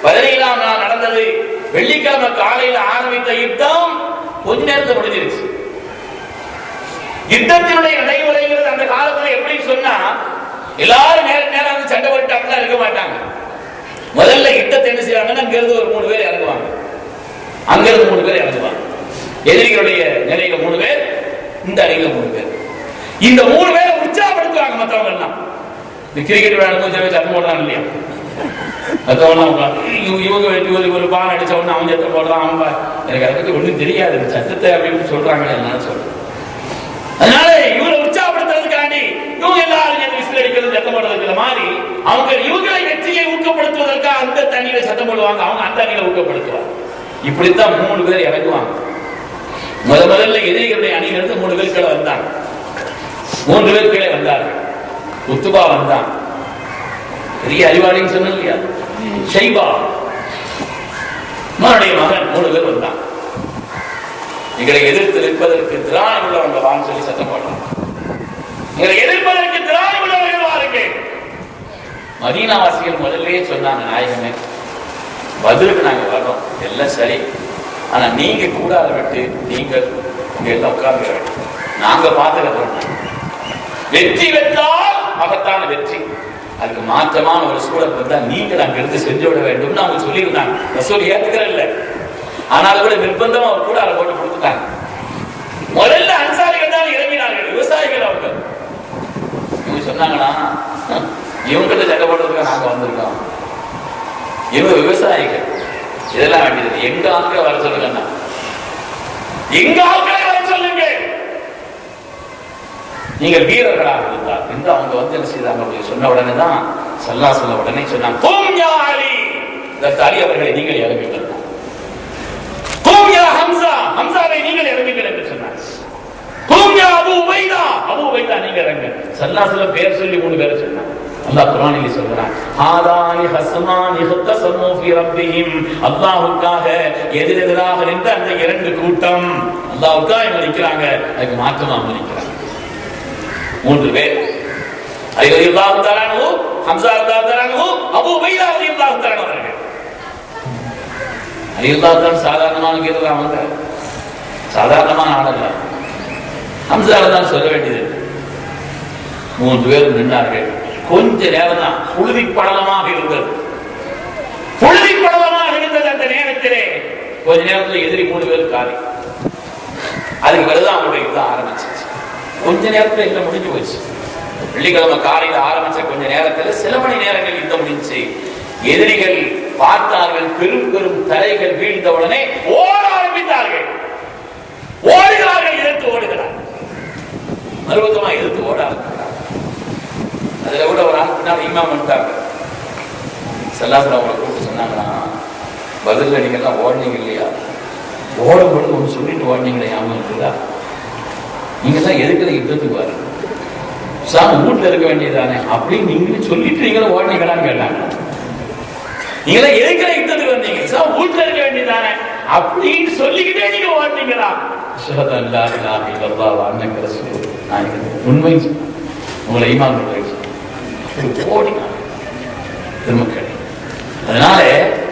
17ஆம் நாள் நடந்தது. வெள்ளிக்கிழமை காலையில ஆரம்பித்த யுத்தம் கொஞ்ச நேரத்தை முடிஞ்சிருச்சு. யுத்தத்தினுடைய நடைமுறைங்கிறது அந்த காலத்துல எப்படி சொன்னா, எல்லாரும் நேரம் வந்து சண்டை போட்டாங்கன்னா இருக்க மாட்டாங்க. முதல்ல யுத்தத்தை என்ன செய்வாங்கன்னா, அங்கிருந்து ஒரு 3 பேர் இறங்குவாங்க, அங்கிருந்து 3 பேர் இறங்குவாங்க. எதிரிகளுடைய நிலையில 3 பேர், இந்த அணியில 3 பேர். இந்த 3 பேரை உற்சாகப்படுத்துவாங்க மற்றவங்க எல்லாம். இந்த கிரிக்கெட் விளையாடும் சத்தம் போடுறாங்க இல்லையா, இவங்க ஒரு பால் அடிச்ச உடனே அவன் சத்தம் போடுறான். அவன் எனக்கு அதை பத்தி ஒன்றும் தெரியாது, சத்தத்தை அப்படின்னு சொல்றாங்க. என்ன சொல்றேன், அதனால இவரை உற்சாகப்படுத்துறதுக்காண்டி இவங்க எல்லாரும் விசில் அடிக்கிறது, சத்தம் போடுறதுக்கு மாதிரி அவங்க இவங்களை வெற்றியை ஊக்கப்படுத்துவதற்காக அந்த தண்ணியில சத்தம் போடுவாங்க, அவங்க அந்த அணியில ஊக்கப்படுத்துவாங்க. இப்படித்தான் 3 பேர் இறங்குவாங்க. முதல்ல எதிரிகளுடைய அணியிலிருந்து 3 பேர் கீழே வந்தாங்க. 3 பேர் கீழே வந்தார்கள். உத்துபா வந்தான், பெரிய அறிவாளின்னு சொன்ன இல்லையா, ஷைபா மகனுடைய மகன். 3 பேர் வந்தான். எங்களை எதிர்த்து நிற்பதற்கு திராணி உள்ளவங்க வான்னு சொல்லி சத்தம் போடுறாங்க. எங்களை எதிர்ப்பதற்கு திராணி உள்ளவர்கள் வாருங்கள். மதீனாவாசிகள் முதல்லயே சொன்னாங்க, நாயகமே பத்ருக்கு நாங்க வர்றோம், எல்லாம் சரி, ஆனா நீங்க கூடாத விட்டு நீங்க எல்லாம் உட்கார்ந்து நாங்க பார்த்துக்கிறோம். வெற்றி பெற்றால் மகத்தான வெற்றி, அதுக்கு மாற்றமான ஒரு சூழல் வந்தா நீங்கள் அங்கிருந்து சென்று விட வேண்டும் அவங்க சொல்லியிருந்தாங்க. ரசூல் ஏத்துக்கிறல்ல, ஆனாலும் கூட நிர்பந்தமா அவர் கூட அதை போட்டு கொடுத்துட்டாங்க. முதல்ல அன்சாரிகள் தான் இறங்கினார்கள், விவசாயிகள் அவங்க. இவங்க சொன்னாங்கன்னா இவங்கிட்ட சண்டை போடுறதுக்கு நாங்க வந்திருக்கோம், இவங்க விவசாயிகள், இதெல்லாம் வேண்டியது எங்க ஆட்களை வர சொல்லுங்க, எங்க ஆட்களை வர சொல்லுங்க, நீங்கள் வீரர்களாக இருந்தார் என்று அவங்க வந்து என்ன செய்தாங்க சொன்ன உடனே தான் ஸல்லல்லாஹு அலைஹி உடனே சொன்னாங்க, கும் யா அலி, அலி அவர்களை நீங்கள் இறங்குங்கள், கும் யா ஹம்ஸா, ஹம்ஸாவை நீங்கள் இறங்குங்கள் என்று சொன்னார். கும் யா அபூ உபைதா, அபூ உபைதா நீங்கள் இறங்க. ஸல்லல்லாஹு அலைஹி பேர் சொல்லி 3 பேரை சொன்னாங்க. அல்லாஹ் குர்ஆனில் சொல்றான், ஹாதானி ஹஸ்மானி ஹத்தஸமு ஃபீ ரப்பிஹிம், அல்லாஹ்வுக்காக எதிரெதிராக நின்ற அந்த 2 கூட்டம் அல்லாஹ்வுக்காக நிற்கிறாங்க, அதுக்கு மாற்றமா நிற்கிறாங்க. 3 பேர், அலி ரலியல்லாஹு தஆலா அன்ஹு, ஹம்ஸா ரலியல்லாஹு தஆலா அன்ஹு, அபூ உபைதா ரலியல்லாஹு தஆலா அவர்கள். அலி ரலியல்லாஹு தஆலா சாதாரணமான கேட்டா அவங்க சாதாரணமான ஆளல்ல, ஹம்ஸா தான் சொல்ல வேண்டியது. 3 பேர் நின்றார்கள். கொஞ்ச நேரம் தான் புழுதி படலமாக இருந்தது, புழுதி படலமாக இருந்தது. அந்த நேரத்திலே கொஞ்ச நேரத்தில் எதிரி 3 பேர் காலி. அதுக்கு பிறகுதான் அவங்களுடைய யுத்தம் ஆரம்பிச்சிச்சு. கொஞ்ச நேரத்தில் யுத்தம் முடிஞ்சு போச்சு. வெள்ளிக்கிழமை காலையில் ஆரம்பிச்ச கொஞ்ச நேரத்தில் சில மணி நேரங்கள் யுத்தம் முடிஞ்சு எதிரிகள் பார்த்தார்கள், பெரும் பெரும் தலைகள் வீழ்ந்த உடனே ஓட ஆரம்பித்தார்கள். ஓடுகிறார்கள், எதிர்த்து ஓடுகிறார்கள், மறுபக்கமா எதிர்த்து ஓட ஆரம்பித்தார்கள். அதுல கூட ஒரு ஆள் பின்னால் இமாம் வந்துட்டாங்க. ஸல்லல்லாஹு அலைஹி அவங்களை கூப்பிட்டு சொன்னாங்கன்னா, பதில் நீங்க எல்லாம் ஓடுனீங்க இல்லையா, ஓடும்பொழுது ஒன்று சொல்லிட்டு ஓடுனீங்களே ஞாபகம் இருக்குதா, நீங்க தான் எதுக்குற யுத்தத்துக்கு வரணும், சாமி வீட்டுல இருக்க வேண்டியதானே அப்படின்னு நீங்களும் சொல்லிட்டு நீங்களும் ஓடுனீங்களான்னு கேட்டாங்க. நீங்களா எதுக்குற யுத்தத்துக்கு வந்தீங்க, சாமி வீட்டுல இருக்க வேண்டியதானே அப்படின்னு சொல்லிக்கிட்டே நீங்க ஓடுனீங்களா? அஷ்ஹது அல்லா இலாஹ இல்லல்லாஹ் வ அன்னக ரசூலுல்லாஹ். நான் உண்மை உங்களை ஈமான் திருமக்கள். அதனால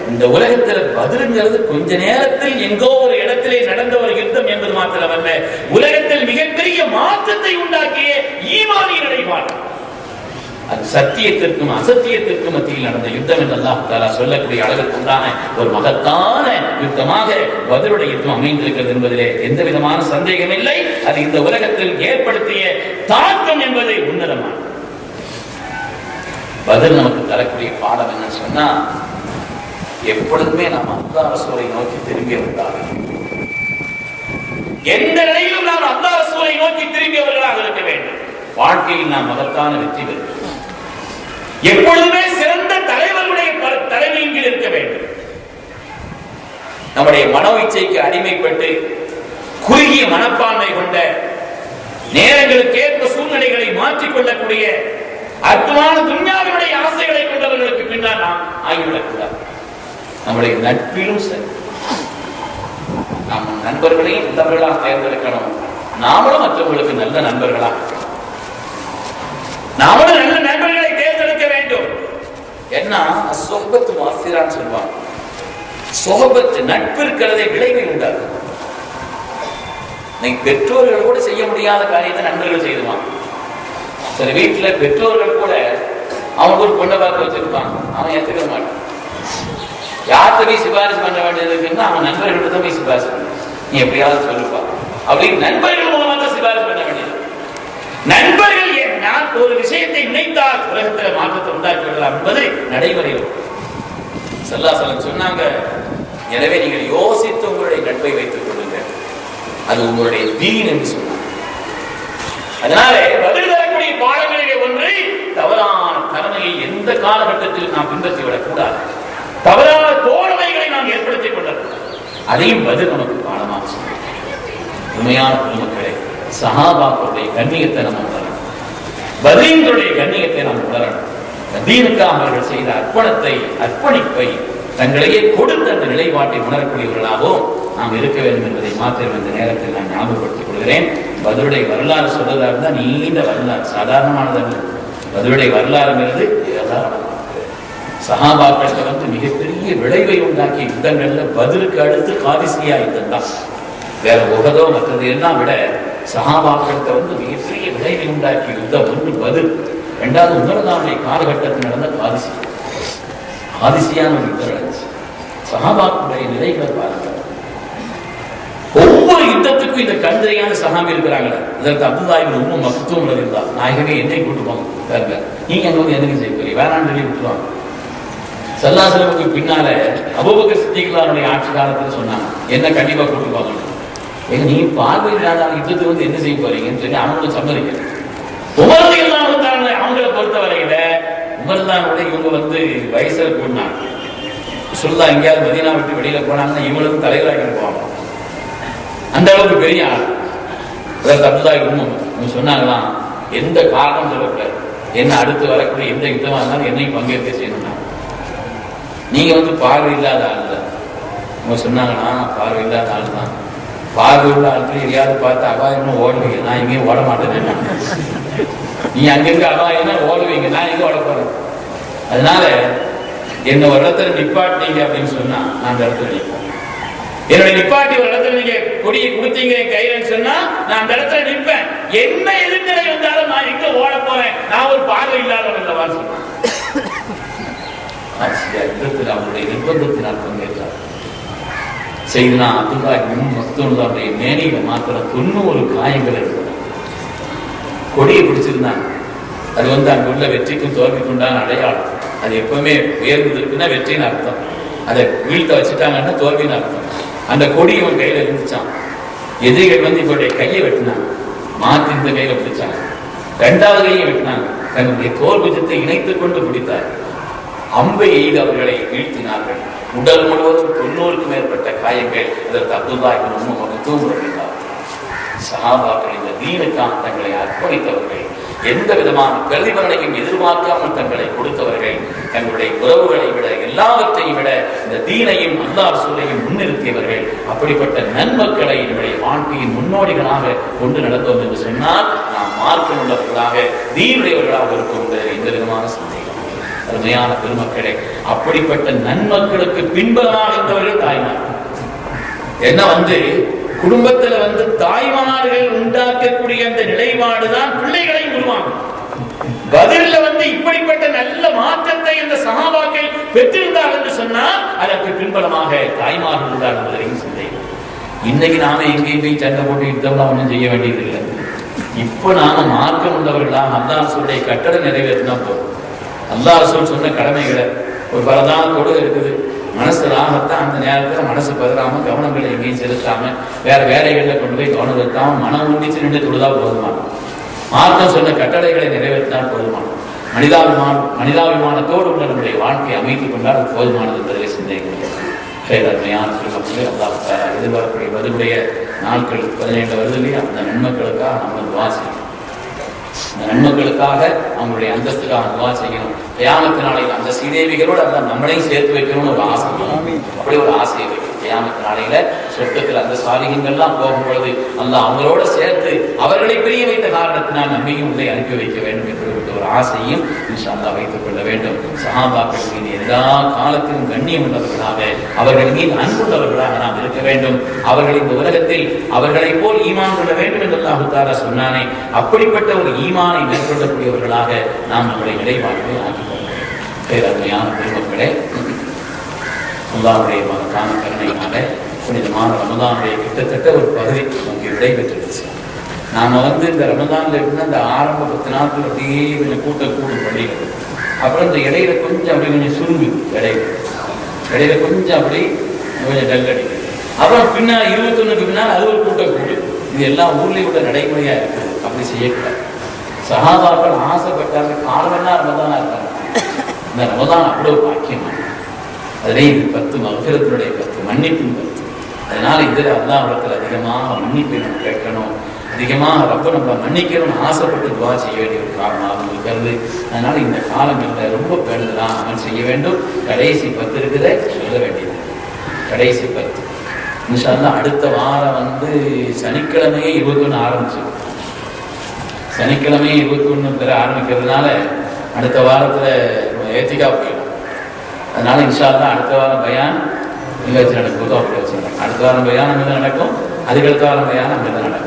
இந்த உலகத்தில் பதிலுங்கிறது கொஞ்ச நேரத்தில் எங்கோ ஒரு இடத்திலே நடந்த ஒரு யுத்தம் என்பது மாத்திரமல்ல, உலகத்தில் மிகப்பெரிய மாற்றத்தை உண்டாக்கிய ஈமானிய நிலைப்பாடு. அது சத்தியத்திற்கும் அசத்தியத்திற்கும் மத்தியில் நடந்த யுத்தம் என்று அல்லாஹ் தஆலா சொல்லக்கூடிய அளவுக்கு உண்டான ஒரு மகத்தான யுத்தமாக பத்ருடைய யுத்தம் அமைந்திருக்கிறது என்பதிலே எந்த விதமான சந்தேகம் இல்லை. அது இந்த உலகத்தில் ஏற்படுத்திய தாக்கம் என்பது உன்னதமானது. பத்ர் நமக்கு தரக்கூடிய பாடம் என்ன சொன்னா, எப்பொழுதுமே நாம் அல்லாஹ் ரசூலை நோக்கி திரும்பியவர்களாக, எந்த நிலையிலும் நாம் அல்லாஹ் ரசூலை நோக்கி திரும்பியவர்களாக இருக்க வேண்டும். வாழ்க்கையில் நாம் மகத்தான வெற்றி பெறும். எப்பொழுதுமே சிறந்த தலைவர்களுடைய தலைமையின் கீழ் இருக்க வேண்டும். நம்முடைய மனோ இச்சைக்கு அடிமைப்பட்டு குறுகிய மனப்பான்மை கொண்ட, நேரங்களுக்கு ஏற்ப சூழ்நிலைகளை மாற்றிக் கொள்ளக்கூடிய அற்புதமான துன்யாவினுடைய ஆசைகளை கொண்டவர்களுக்கு பின்னால் நாம் ஆகிவிடக்கூடாது. நம்முடைய நட்பிலும் சரி, நாம் நண்பர்களையும் நல்லவர்களாக தேர்ந்தெடுக்கணும். நாமளும் மற்றவர்களுக்கு நல்ல நண்பர்களா, நாமளும் நல்ல நண்பர்களை தேர்ந்தெடுக்க வேண்டும். என்ன சொஹபத்து முஅஸ்ஸிரான்னு சொல்லுவாங்க. சொஹபத்து நட்பு இருக்கிறதை விளைவை உண்டாகும். நீங்க பெற்றோர்கள் கூட செய்ய முடியாத காரியத்தை நண்பர்கள் செய்துவாங்க. சில வீட்டுல பெற்றோர்கள் கூட அவங்க ஒரு பொண்ணை பார்த்து வச்சிருப்பாங்க, அவன் ஏத்துக்க மாட்டான். யார்கிட்ட போய் சிபாரிசு பண்ண வேண்டியது இருக்குன்னா அவன் நண்பர்கள்ட்ட தான் போய் சிபாரிசு பண்ண, நீ எப்படியாவது சொல்லுப்பா அப்படின்னு நண்பர்கள் மூலமா தான் சிபாரிசு பண்ண வேண்டியது. நண்பர்கள் நான் ஒரு விஷயத்தை நினைத்தால் உலகத்தில் மாற்றத்தை உண்டாக்கி விடலாம் என்பது நடைமுறையில் ஸல்லல்லாஹு அலைஹி சொன்னாங்க. எனவே நீங்கள் யோசித்து உங்களுடைய நட்பை வைத்துக் கொள்ளுங்கள், அது உங்களுடைய தீன் என்று சொன்னாங்க. அதனாலே பதில் தரக்கூடிய பாடங்களிலே ஒன்று, தவறான தலைமையை எந்த காலகட்டத்தில் நாம் பின்பற்றிவிடக் கூடாது. தவறான தோழமைகளை நாம் ஏற்படுத்திக் கொள்ளக்கூடாது. அதையும் பதில் நமக்கு பாடமாக சொல்லும். உண்மையான பெருமக்களே, சஹாபாக்களுடைய கண்ணியத்தை நம்ம உணரணும், பத்ரீன்களுடைய கண்ணியத்தை நாம் உணரணும். தீனுக்காக அவர்கள் செய்த அர்ப்பணிப்பை தங்களையே கொடுத்த அந்த நிலைப்பாட்டை உணரக்கூடியவர்களாகவும் நாம் இருக்க வேண்டும் என்பதை மாத்திரம் இந்த நேரத்தில் நான் ஞாபகப்படுத்திக் கொள்கிறேன். பத்ருடைய வரலாறு சொல்றதா இருந்தால் நீண்ட வரலாறு, சாதாரணமானதல்ல. பத்ருடைய வரலாறுங்கிறது சஹாபாக்களுக்கு வந்து மிகப்பெரிய விளைவை உண்டாக்கிய யுத்தங்கள்ல பத்ருக்கு அடுத்து காதிசியா யுத்தம் தான். வேற உகதோ மற்றது எல்லாம் விட சஹாபாக்களுக்கு வந்து மிகப்பெரிய விளைவை உண்டாக்கிய யுத்தம் ஒன்று பத்ர். இரண்டாவது உமர்தானுடைய காலகட்டத்தில் நடந்த ஆதிசியான ஒரு யுத்தம் நடந்துச்சு. சஹாபாக்களுடைய நிலைகளை பாருங்க. ஒவ்வொரு யுத்தத்துக்கும் இந்த கண்திரையான சஹாபி இருக்கிறாங்களே. இதற்கு அப்துல்லாஹ் இப்னு உம்மு மக்தூம் இருந்தார். நாயகமே என்னை கூட்டுவாங்க, நீங்க அங்க வந்து எதுக்கு செய்ய போறீங்க, வேணான்னு சொல்லி விட்டுருவாங்க. ஸல்லல்லாஹு அலைஹி வஸல்லம் பின்னால அபூபக்கர் சித்திக்லாருடைய ஆட்சி காலத்துல சொன்னாங்க, என்ன கண்டிப்பா கூட்டுவாங்க. ஏங்க நீ பார்வை இல்லாத யுத்தத்துக்கு வந்து என்ன செய்ய போறீங்கன்னு சொல்லி அவங்களும் சம்மதிக்க. உமர் ரலியல்லாஹு தஆலா அவங்களை பொறுத்தவரையில உமர்தானோட இவங்க வந்து வயசுல கூடினாங்க. சொல்லா எங்கேயாவது மதீனா விட்டு வெளியில போனாங்கன்னா இவங்களுக்கும் தலைவராக போவாங்க. அந்த அளவுக்கு பெரிய ஆள். அப்துல்லாஹ் இப்னு உம்மர் சொன்னாங்களாம், எந்த காரணம் சொல்லக்கூடாது, என்ன அடுத்து வரக்கூடிய எந்த யுத்தமா இருந்தாலும் என்னையும் பங்கேற்க செய்யணும்னா. நீங்க வந்து பார்வை இல்லாத ஆள் தான். அவங்க சொன்னாங்கன்னா பார்வை இல்லாத ஆள் தான். பார்வை உள்ள ஆட்கள் எதையாவது பார்த்து அபாயம்னு ஓடுவீங்க, நான் எங்கேயும் ஓட மாட்டேன். நீ அங்கிருந்து அபாயம்னா ஓடுவீங்க, நான் எங்க ஓட போறேன். அதனால என்ன ஒரு இடத்துல நிப்பாட்டினீங்க அப்படின்னு சொன்னா நான் அந்த இடத்துல நிற்பேன். என்னுடைய நிப்பாட்டி ஒரு இடத்துல நீங்க கொடியை கொடுத்தீங்க என் கையிலன்னு சொன்னா நான் அந்த இடத்துல நிற்பேன். என்ன எதிர்நிலை வந்தாலும் நான் எங்க ஓட போறேன், நான் ஒரு பார்வை இல்லாதவன் இல்லவா சொன்னேன். யுத்தத்தில் அவருடைய நிர்பந்தத்தினால் பங்கேற்றார். செய்தனா அப்துல்லாஹ் இப்னு மக்தூமுடைய மேனியில மாத்திரம் 90 காயங்கள் இருக்கிறது. கொடியை பிடிச்சிருந்தாங்க. அது வந்து அங்க உள்ள வெற்றிக்கும் தோல்விக்கு உண்டான அடையாளம். அது எப்பவுமே உயர்ந்ததுக்குன்னா வெற்றின்னு அர்த்தம். அதை வீழ்த்த வச்சுட்டாங்கன்னா தோல்வின்னு அர்த்தம். அந்த கொடி இவன் கையில இருந்துச்சான். எதிரிகள் வந்து இவருடைய கையை வெட்டினாங்க, மாத்தி இந்த கையில பிடிச்சாங்க. இரண்டாவது கையை வெட்டினாங்க, தன்னுடைய தோல் புஜத்தை இணைத்துக் கொண்டு பிடித்தார். அம்பை எய்து அவர்களை வீழ்த்தினார்கள். உடல் முழுவதும் 90க்கும் மேற்பட்ட காயங்கள். இதற்கு அப்துல்லாஹ் இப்னு உம்மு மக்தூம் இருந்தார். சஹாபாக்கள் இந்த தீனுக்காக தங்களை அர்ப்பணித்தவர்கள், எந்த விதமான பிரதிபலனையும் எதிர்பார்க்காமல் தங்களை கொடுத்தவர்கள், தங்களுடைய உறவுகளை விட எல்லாவற்றையும் விட இந்த தீனையும் அல்லாஹ் ரசூலையும் முன்னிறுத்தியவர்கள். அப்படிப்பட்ட நன்மக்களை நம்முடைய வாழ்க்கையின் முன்னோடிகளாக கொண்டு நடந்தோம் என்று சொன்னால் நாம் மார்க்கம் உள்ளவர்களாக தீனுடையவர்களாக இருக்கும் எந்த விதமான சந்தேகம். அருமையான பெருமக்களே, அப்படிப்பட்ட நன்மக்களுக்கு பின்பலமாக இருந்தவர்கள் தாய்மார்கள். என்ன வந்து குடும்பத்துல வந்து தாய்மார்கள் உண்டாக்கக்கூடிய அந்த நிலைப்பாடுதான் பிள்ளைகளையும் உருவாக்கும். பதில வந்து இப்படிப்பட்ட நல்ல மாற்றத்தை அந்த சஹாபாக்கள் பெற்றிருந்தார் என்று சொன்னால் அதற்கு பின்பலமாக தாய்மார்கள் இருந்தார் என்பதையும் சிந்தையும். இன்னைக்கு நாம எங்கேயும் போய் சண்டை போட்டு யுத்தம்லாம் ஒன்றும் செய்ய வேண்டியது இல்லை. இப்ப நாம மார்க்கம் உள்ளவர்களாக அல்லாஹ் ரசூலுடைய கட்டளை நிறைவேற்றினா போதும். அல்லாஹ் ரசூல் சொன்ன கடமைகளை ஒரு பரதான தொழுகை இருக்குது, மனசு ராகத்தான் அந்த நேரத்தில் மனசு பதறாம கவனங்களை எங்கேயும் செலுத்தாம வேற வேலைகளில் கொண்டு போய் கவனம் செலுத்தாம மனம் ஒன்றிச்சு நின்று தொழுதா போதுமான. மார்க்கம் சொன்ன கட்டளைகளை நிறைவேற்றினால் போதுமான. மனிதாபிமானத்தோடு உள்ள நம்முடைய வாழ்க்கையை அமைத்துக் கொண்டால் அது போதுமானது என்பதிலே சிந்தனை. அருமையான அல்லாஹ் எதிர்பார்க்கக்கூடிய பதிலுடைய நாட்கள் 17 வருதிலேயே அந்த நன்மக்களுக்காக நம்ம துவா செய்யணும். அந்த நன்மக்களுக்காக அவங்களுடைய அந்தஸ்துக்காக துவா செய்யணும். கியாமத்து நாளையில் அந்த ஸ்ரீதேவிகளோடு அந்த நம்மளையும் சேர்த்து வைக்கணும்னு ஒரு ஆசை. அப்படி ஒரு ஆசையை வைக்கணும். கியாமத்து நாளையில சொர்க்கத்தில் அந்த சாலிகங்கள்லாம் போகும்பொழுது அந்த அவங்களோட சேர்த்து அவர்களை பிரிய வைத்த காரணத்தினால் நம்மையும் உள்ளே அனுப்பி வைக்க வேண்டும் என்று ஒரு ஆசையும் இன்ஷா அல்லாஹ் வைத்துக் கொள்ள வேண்டும். சஹாபாக்கள் மீது எல்லா காலத்திலும் கண்ணியம் உள்ளவர்களாக, அவர்கள் மீது அன்புள்ளவர்களாக நாம் இருக்க வேண்டும். அவர்கள் இந்த உலகத்தில் அவர்களை போல் ஈமான் கொள்ள வேண்டும் என்று அல்லாஹ் தஆலா சொன்னானே, அப்படிப்பட்ட ஒரு ஈமானை மேற்கொள்ளக்கூடியவர்களாக நாம் நம்முடைய நிலைப்பாடுகளை ஆக்கிக் கொள்ள வேண்டும். அருமையான பெருமக்களே, அல்லாஹ்வுடைய மகத்தான கருணையினால புனிதமான ரமதானுடைய கிட்டத்தட்ட ஒரு பகுதி நமக்கு விடைபெற்றுடுச்சு. நாம வந்து இந்த ரமதான்ல இருந்து அந்த ஆரம்ப 10 நாட்கள் அப்படியே கொஞ்சம் கூடும் பள்ளிகள். அப்புறம் இந்த இடையில கொஞ்சம் அப்படி கொஞ்சம் சுருங்கு, இடையில கொஞ்சம் அப்படி கொஞ்சம் டல் அடிக்குது. அப்புறம் பின்னால் 21க்கு பின்னால் அது ஒரு கூடு. இது எல்லா ஊர்லேயும் உள்ள நடைமுறையா இருக்குது. அப்படி செய்யக்கூடாது. சஹாபாக்கள் ஆசைப்பட்டாங்க, காலமெல்லாம் ரமதானா இருக்காங்க. இந்த ரமதான் அவ்வளவு பாக்கியமான, அதிலே இது 10 மகஃபிரத்தினுடைய 10 மன்னிப்பின் 10. அதனால இதில் அல்லாஹ்விடத்தில் அதிகமாக மன்னிப்பை நம்ம கேட்கணும், அதிகமாக ரப்ப நம்ம மன்னிக்கணும்னு ஆசைப்பட்டு துவா செய்ய வேண்டிய ஒரு காரணமாக இருக்கிறது. அதனால இந்த காலங்களில் ரொம்ப பேருந்துதான் அமல் செய்ய வேண்டும். கடைசி 10 இருக்குதை சொல்ல வேண்டியது. கடைசி 10 இன்ஷா அல்லாஹ் அடுத்த வாரம் வந்து சனிக்கிழமையே 21 ஆரம்பிச்சு, சனிக்கிழமையே 21 ஆரம்பிக்கிறதுனால அடுத்த வாரத்தில் ஏத்திகா போயிடும். அதனால இன்ஷா அல்லாஹ் அடுத்த வாரம் பயான் இங்கே வச்சு நடக்கும். அப்படி வச்சுருக்கேன். அடுத்த வாரம் பயான் அங்கே தான் நடக்கும், அதுக்கு அடுத்த வாரம் பயான் அங்கே தான் நடக்கும்.